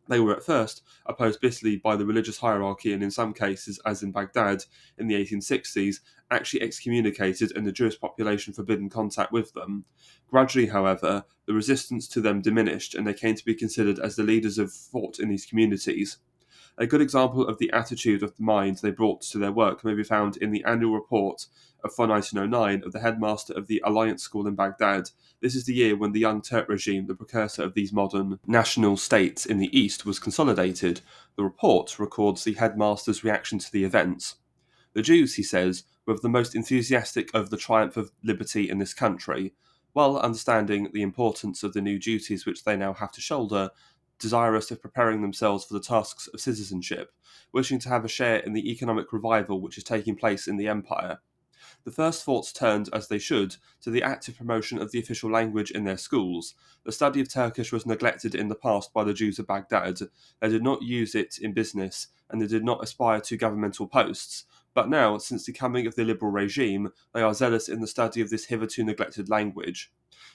Speaker 1: They were at first opposed bitterly by the religious hierarchy and in some cases, as in Baghdad in the 1860s, actually excommunicated and the Jewish population forbidden contact with them. Gradually, however, the resistance to them diminished and they came to be considered as the leaders of thought in these communities. A good example of the attitude of the mind they brought to their work may be found in the annual report for 1909 of the headmaster of the Alliance School in Baghdad. This is the year when the Young Turk regime, the precursor of these modern national states in the East, was consolidated. The report records the headmaster's reaction to the events. The Jews, he says, were the most enthusiastic over the triumph of liberty in this country, while understanding the importance of the new duties which they now have to shoulder, desirous of preparing themselves for the tasks of citizenship, wishing to have a share in the economic revival which is taking place in the empire. The first thoughts turned, as they should, to the active promotion of the official language in their schools. The study of Turkish was neglected in the past by the Jews of Baghdad. They did not use it in business, and they did not aspire to governmental posts. But now, since the coming of the liberal regime, they are zealous in the study of this hitherto neglected language.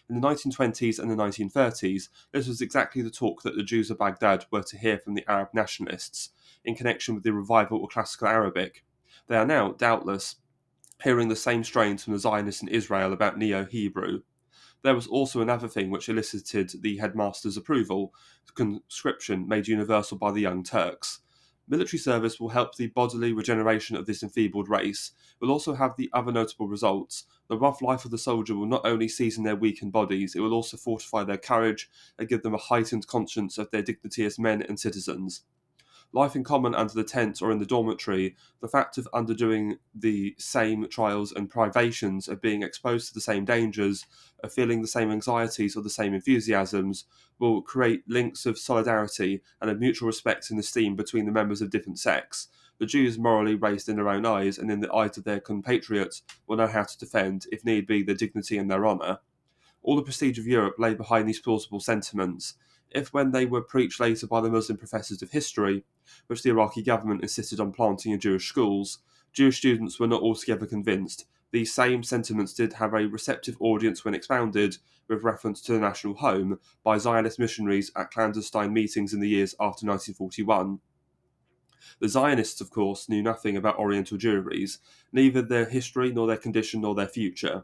Speaker 1: In the 1920s and the 1930s, this was exactly the talk that the Jews of Baghdad were to hear from the Arab nationalists, in connection with the revival of classical Arabic. They are now, doubtless, hearing the same strains from the Zionists in Israel about Neo-Hebrew. There was also another thing which elicited the headmaster's approval: conscription made universal by the Young Turks. Military service will help the bodily regeneration of this enfeebled race. It will also have the other notable results. The rough life of the soldier will not only season their weakened bodies, it will also fortify their courage and give them a heightened conscience of their dignity as men and citizens. Life in common under the tent or in the dormitory, the fact of undergoing the same trials and privations, of being exposed to the same dangers, of feeling the same anxieties or the same enthusiasms, will create links of solidarity and of mutual respect and esteem between the members of different sects. The Jews, morally raised in their own eyes and in the eyes of their compatriots, will know how to defend, if need be, their dignity and their honour. All the prestige of Europe lay behind these plausible sentiments. If, when they were preached later by the Muslim professors of history, which the Iraqi government insisted on planting in Jewish schools, Jewish students were not altogether convinced, these same sentiments did have a receptive audience when expounded, with reference to the national home, by Zionist missionaries at clandestine meetings in the years after 1941. The Zionists, of course, knew nothing about Oriental Jewries, neither their history nor their condition nor their future.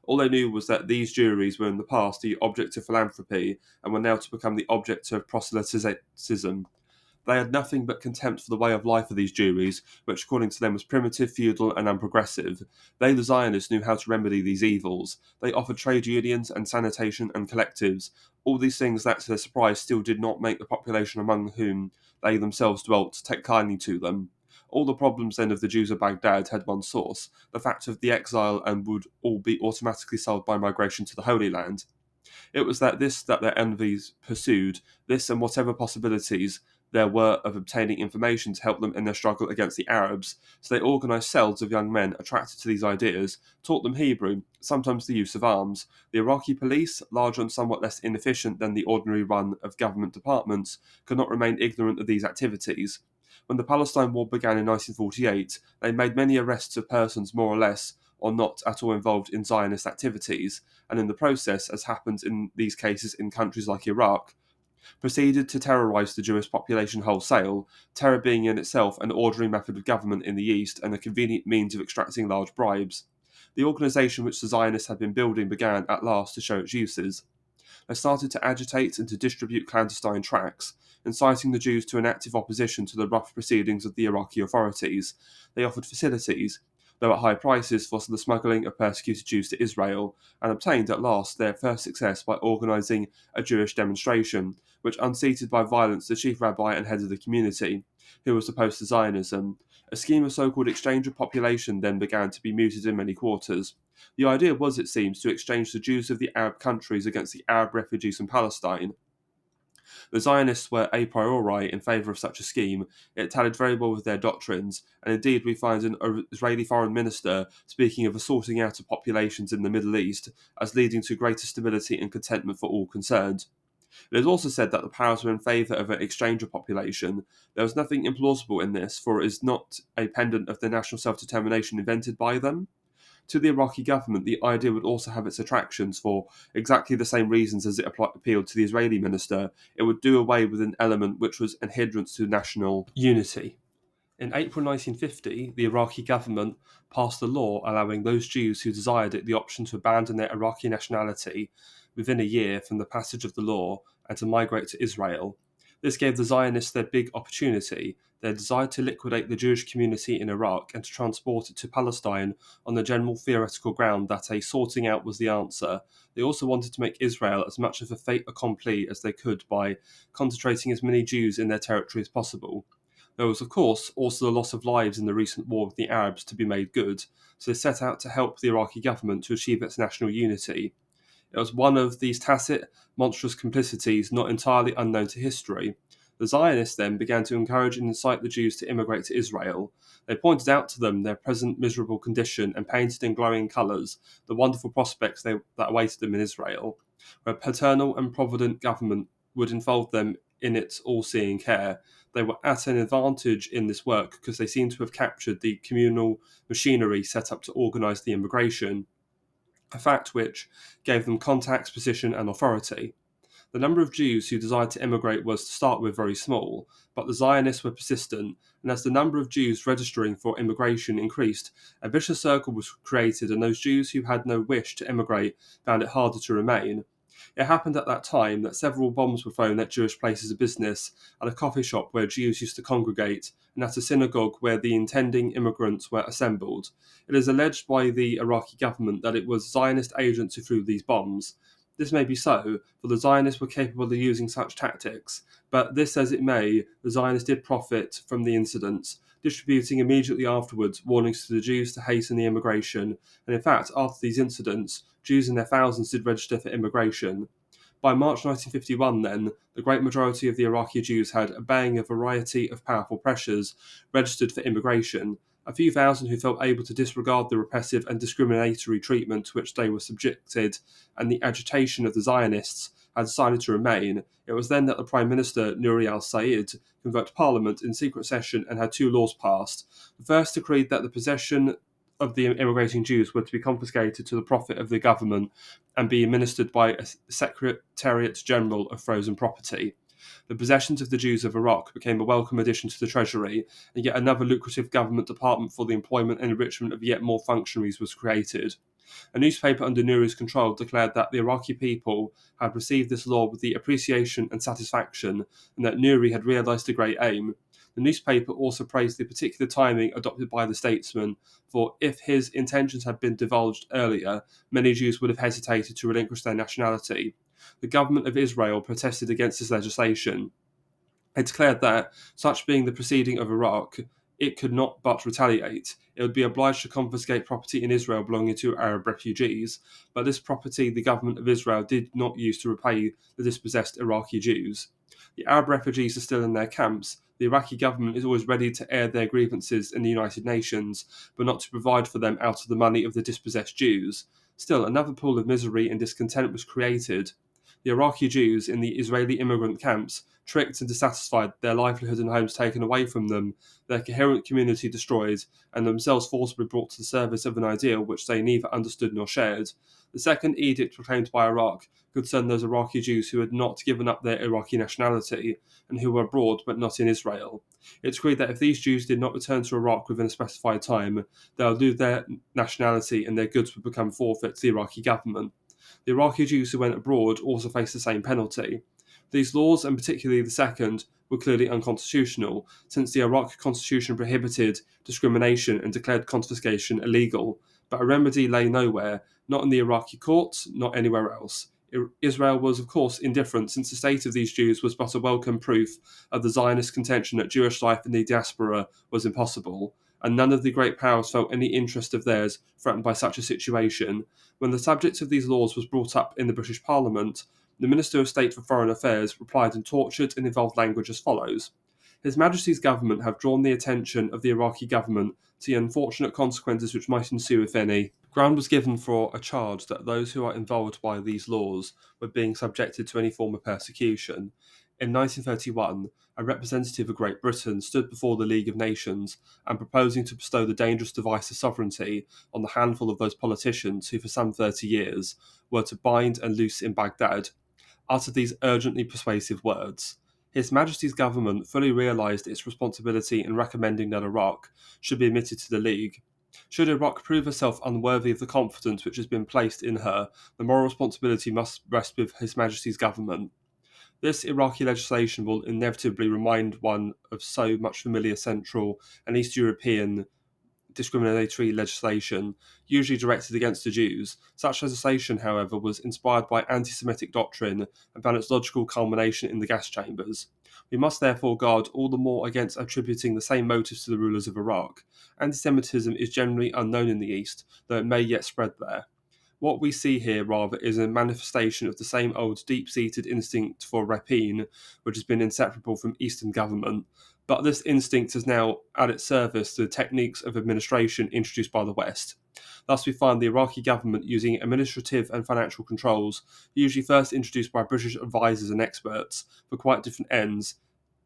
Speaker 1: All they knew was that these Jewries were in the past the object of philanthropy and were now to become the object of proselytism. They had nothing but contempt for the way of life of these Jewries, which according to them was primitive, feudal, and unprogressive. They, the Zionists, knew how to remedy these evils. They offered trade unions and sanitation and collectives, all these things that, to their surprise, still did not make the population among whom they themselves dwelt take kindly to them. All the problems then of the Jews of Baghdad had one source, the fact of the exile, and would all be automatically solved by migration to the Holy Land. It was that their envies pursued, this and whatever possibilities there were of obtaining information to help them in their struggle against the Arabs, so they organised cells of young men attracted to these ideas, taught them Hebrew, sometimes the use of arms. The Iraqi police, larger and somewhat less inefficient than the ordinary run of government departments, could not remain ignorant of these activities. When the Palestine War began in 1948, they made many arrests of persons more or less or not at all involved in Zionist activities, and in the process, as happens in these cases in countries like Iraq, proceeded to terrorise the Jewish population wholesale, terror being in itself an ordinary method of government in the East and a convenient means of extracting large bribes. The organisation which the Zionists had been building began at last to show its uses. They started to agitate and to distribute clandestine tracts, inciting the Jews to an active opposition to the rough proceedings of the Iraqi authorities. They offered facilities, though at high prices, for the smuggling of persecuted Jews to Israel, and obtained at last their first success by organising a Jewish demonstration, which unseated by violence the chief rabbi and head of the community, who was opposed to Zionism. A scheme of so-called exchange of population then began to be mooted in many quarters. The idea was, it seems, to exchange the Jews of the Arab countries against the Arab refugees from Palestine. The Zionists were a priori in favour of such a scheme. It tallied very well with their doctrines, and indeed we find an Israeli foreign minister speaking of a sorting out of populations in the Middle East as leading to greater stability and contentment for all concerned. It is also said that the powers were in favour of an exchange of population. There was nothing implausible in this, for it is not a pendant of the national self-determination invented by them. To the Iraqi government, the idea would also have its attractions for exactly the same reasons as it appealed to the Israeli minister. It would do away with an element which was an hindrance to national unity. In April 1950, the Iraqi government passed a law allowing those Jews who desired it the option to abandon their Iraqi nationality within a year from the passage of the law and to migrate to Israel. This gave the Zionists their big opportunity. They desired to liquidate the Jewish community in Iraq and to transport it to Palestine on the general theoretical ground that a sorting out was the answer. They also wanted to make Israel as much of a fait accompli as they could by concentrating as many Jews in their territory as possible. There was, of course, also the loss of lives in the recent war with the Arabs to be made good, so they set out to help the Iraqi government to achieve its national unity. It was one of these tacit, monstrous complicities not entirely unknown to history. The Zionists then began to encourage and incite the Jews to immigrate to Israel. They pointed out to them their present miserable condition and painted in glowing colours the wonderful prospects that awaited them in Israel, where paternal and provident government would enfold them in its all-seeing care. They were at an advantage in this work because they seemed to have captured the communal machinery set up to organise the immigration, a fact which gave them contacts, position, and authority. The number of Jews who desired to emigrate was to start with very small, but the Zionists were persistent, and as the number of Jews registering for immigration increased, a vicious circle was created, and those Jews who had no wish to emigrate found it harder to remain. It happened at that time that several bombs were thrown at Jewish places of business, at a coffee shop where Jews used to congregate, and at a synagogue where the intending immigrants were assembled. It is alleged by the Iraqi government that it was Zionist agents who threw these bombs. This may be so, for the Zionists were capable of using such tactics, but this as it may, the Zionists did profit from the incidents, distributing immediately afterwards warnings to the Jews to hasten the immigration, and in fact, after these incidents, Jews in their thousands did register for immigration. By March 1951, then, the great majority of the Iraqi Jews had, obeying a variety of powerful pressures, registered for immigration. A few thousand who felt able to disregard the repressive and discriminatory treatment to which they were subjected and the agitation of the Zionists had decided to remain. It was then that the Prime Minister, Nouri al-Said, convoked Parliament in secret session and had two laws passed. The first decreed that the possession of the immigrating Jews were to be confiscated to the profit of the government and be administered by a Secretariat General of Frozen Property. The possessions of the Jews of Iraq became a welcome addition to the treasury, and yet another lucrative government department for the employment and enrichment of yet more functionaries was created. A newspaper under Nouri's control declared that the Iraqi people had received this law with the appreciation and satisfaction, and that Nouri had realised the great aim. The newspaper also praised the particular timing adopted by the statesman, for if his intentions had been divulged earlier, many Jews would have hesitated to relinquish their nationality. The government of Israel protested against this legislation. It declared that, such being the proceeding of Iraq, it could not but retaliate. It would be obliged to confiscate property in Israel belonging to Arab refugees, but this property the government of Israel did not use to repay the dispossessed Iraqi Jews. The Arab refugees are still in their camps. The Iraqi government is always ready to air their grievances in the United Nations, but not to provide for them out of the money of the dispossessed Jews. Still, another pool of misery and discontent was created. The Iraqi Jews in the Israeli immigrant camps, tricked and dissatisfied, their livelihood and homes taken away from them, their coherent community destroyed, and themselves forcibly brought to the service of an ideal which they neither understood nor shared. The second edict proclaimed by Iraq concerned those Iraqi Jews who had not given up their Iraqi nationality and who were abroad but not in Israel. It decreed that if these Jews did not return to Iraq within a specified time, they would lose their nationality and their goods would become forfeit to the Iraqi government. The Iraqi Jews who went abroad also faced the same penalty. These laws, and particularly the second, were clearly unconstitutional, since the Iraq constitution prohibited discrimination and declared confiscation illegal, but a remedy lay nowhere, not in the Iraqi courts, not anywhere else. Israel was, of course, indifferent, since the state of these Jews was but a welcome proof of the Zionist contention that Jewish life in the diaspora was impossible, and none of the great powers felt any interest of theirs threatened by such a situation. When the subject of these laws was brought up in the British Parliament, the Minister of State for Foreign Affairs replied in tortured and involved language as follows: His Majesty's government have drawn the attention of the Iraqi government to the unfortunate consequences which might ensue, if any. Ground was given for a charge that those who are involved by these laws were being subjected to any form of persecution. In 1931, a representative of Great Britain stood before the League of Nations and proposing to bestow the dangerous device of sovereignty on the handful of those politicians who for some 30 years were to bind and loose in Baghdad, uttered these urgently persuasive words. His Majesty's government fully realised its responsibility in recommending that Iraq should be admitted to the League. Should Iraq prove herself unworthy of the confidence which has been placed in her, the moral responsibility must rest with His Majesty's government. This Iraqi legislation will inevitably remind one of so much familiar Central and East European discriminatory legislation, usually directed against the Jews. Such legislation, however, was inspired by anti-Semitic doctrine and found its logical culmination in the gas chambers. We must therefore guard all the more against attributing the same motives to the rulers of Iraq. Anti-Semitism is generally unknown in the East, though it may yet spread there. What we see here, rather, is a manifestation of the same old deep-seated instinct for rapine, which has been inseparable from Eastern government, but this instinct is now at its service the techniques of administration introduced by the West. Thus, we find the Iraqi government using administrative and financial controls, usually first introduced by British advisors and experts, for quite different ends,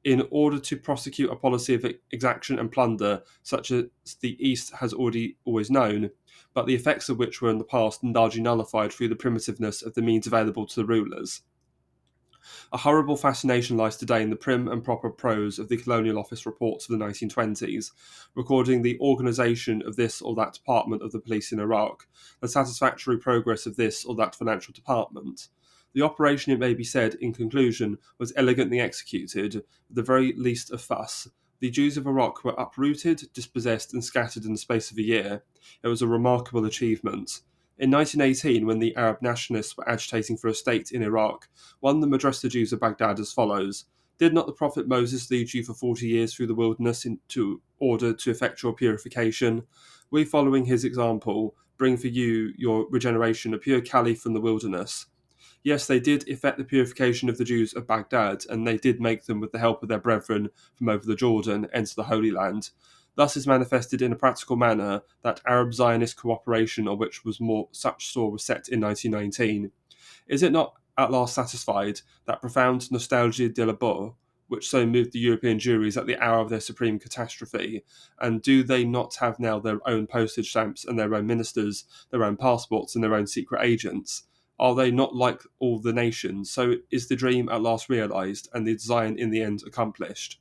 Speaker 1: in order to prosecute a policy of exaction and plunder, such as the East has always known, but the effects of which were in the past largely nullified through the primitiveness of the means available to the rulers. A horrible fascination lies today in the prim and proper prose of the Colonial Office reports of the 1920s, recording the organisation of this or that department of the police in Iraq, the satisfactory progress of this or that financial department. The operation, it may be said, in conclusion, was elegantly executed, with the very least of fuss. The Jews of Iraq were uprooted, dispossessed, and scattered in the space of a year. It was a remarkable achievement. In 1918, when the Arab nationalists were agitating for a state in Iraq, one of them addressed the Jews of Baghdad as follows: Did not the prophet Moses lead you for 40 years through the wilderness in order to effect your purification? We, following his example, bring for you your regeneration, a pure caliph from the wilderness. Yes, they did effect the purification of the Jews of Baghdad, and they did make them, with the help of their brethren from over the Jordan, enter the Holy Land. Thus is manifested in a practical manner that Arab-Zionist cooperation, of which was more such store was set in 1919. Is it not at last satisfied that profound nostalgia de la beau, which so moved the European juries at the hour of their supreme catastrophe? And do they not have now their own postage stamps and their own ministers, their own passports and their own secret agents? Are they not like all the nations? So is the dream at last realised and the design in the end accomplished?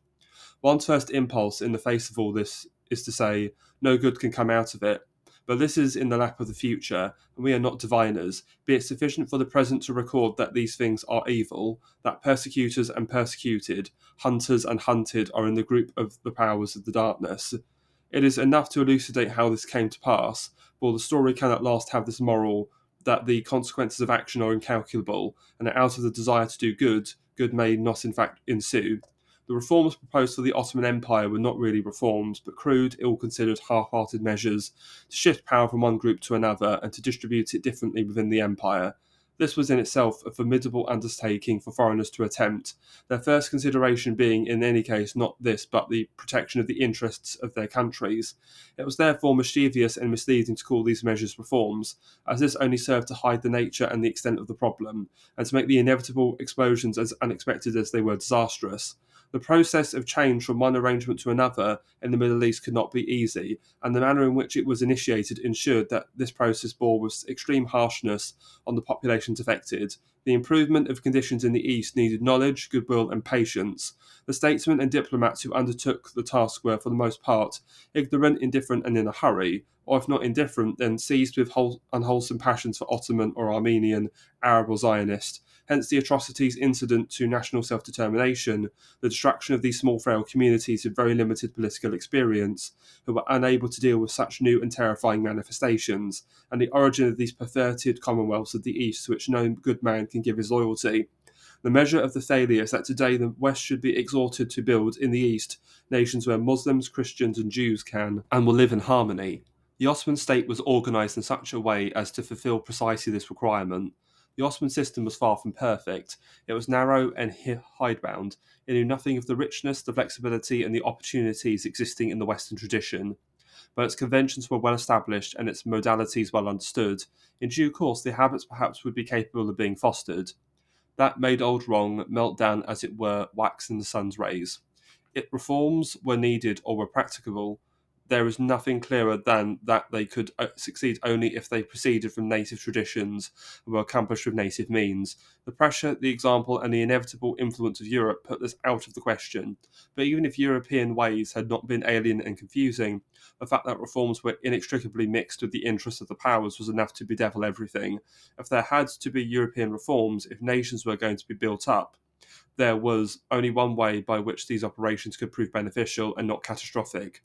Speaker 1: One's first impulse in the face of all this is to say, no good can come out of it. But this is in the lap of the future, and we are not diviners. Be it sufficient for the present to record that these things are evil, that persecutors and persecuted, hunters and hunted are in the group of the powers of the darkness. It is enough to elucidate how this came to pass, for the story can at last have this moral that the consequences of action are incalculable, and that out of the desire to do good, good may not in fact ensue. The reforms proposed for the Ottoman Empire were not really reforms, but crude, ill-considered, half-hearted measures to shift power from one group to another and to distribute it differently within the empire. This was in itself a formidable undertaking for foreigners to attempt, their first consideration being in any case not this but the protection of the interests of their countries. It was therefore mischievous and misleading to call these measures reforms, as this only served to hide the nature and the extent of the problem, and to make the inevitable explosions as unexpected as they were disastrous. The process of change from one arrangement to another in the Middle East could not be easy, and the manner in which it was initiated ensured that this process bore with extreme harshness on the populations affected. The improvement of conditions in the East needed knowledge, goodwill, and patience. The statesmen and diplomats who undertook the task were, for the most part, ignorant, indifferent, and in a hurry, or if not indifferent, then seized with unwholesome passions for Ottoman or Armenian, Arab or Zionist. Hence the atrocities incident to national self-determination, the destruction of these small frail communities with very limited political experience, who were unable to deal with such new and terrifying manifestations, and the origin of these perverted commonwealths of the East to which no good man can give his loyalty. The measure of the failure is that today the West should be exhorted to build in the East nations where Muslims, Christians, and Jews can and will live in harmony. The Ottoman state was organised in such a way as to fulfil precisely this requirement. The Ottoman system was far from perfect. It was narrow and hidebound. It knew nothing of the richness, the flexibility, and the opportunities existing in the Western tradition. But its conventions were well established and its modalities well understood. In due course, the habits perhaps would be capable of being fostered. That made old wrong melt down, as it were, wax in the sun's rays. If reforms were needed or were practicable, there is nothing clearer than that they could succeed only if they proceeded from native traditions and were accomplished with native means. The pressure, the example, and the inevitable influence of Europe put this out of the question. But even if European ways had not been alien and confusing, the fact that reforms were inextricably mixed with the interests of the powers was enough to bedevil everything. If there had to be European reforms, if nations were going to be built up, there was only one way by which these operations could prove beneficial and not catastrophic.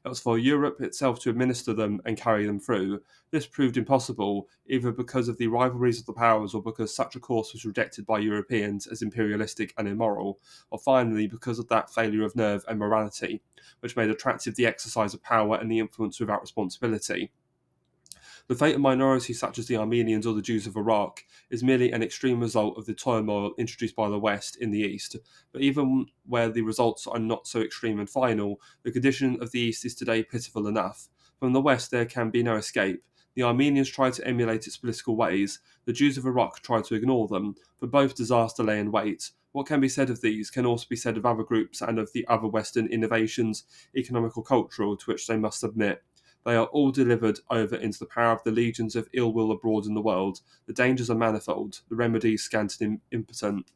Speaker 1: It was for Europe itself to administer them and carry them through. This proved impossible, either because of the rivalries of the powers or because such a course was rejected by Europeans as imperialistic and immoral, or finally because of that failure of nerve and morality, which made attractive the exercise of power and the influence without responsibility. The fate of minorities such as the Armenians or the Jews of Iraq is merely an extreme result of the turmoil introduced by the West in the East. But even where the results are not so extreme and final, the condition of the East is today pitiful enough. From the West there can be no escape. The Armenians try to emulate its political ways, the Jews of Iraq try to ignore them, for both disaster lay in wait. What can be said of these can also be said of other groups and of the other Western innovations, economic or cultural, to which they must submit. They are all delivered over into the power of the legions of ill will abroad in the world. The dangers are manifold, the remedies scant and impotent.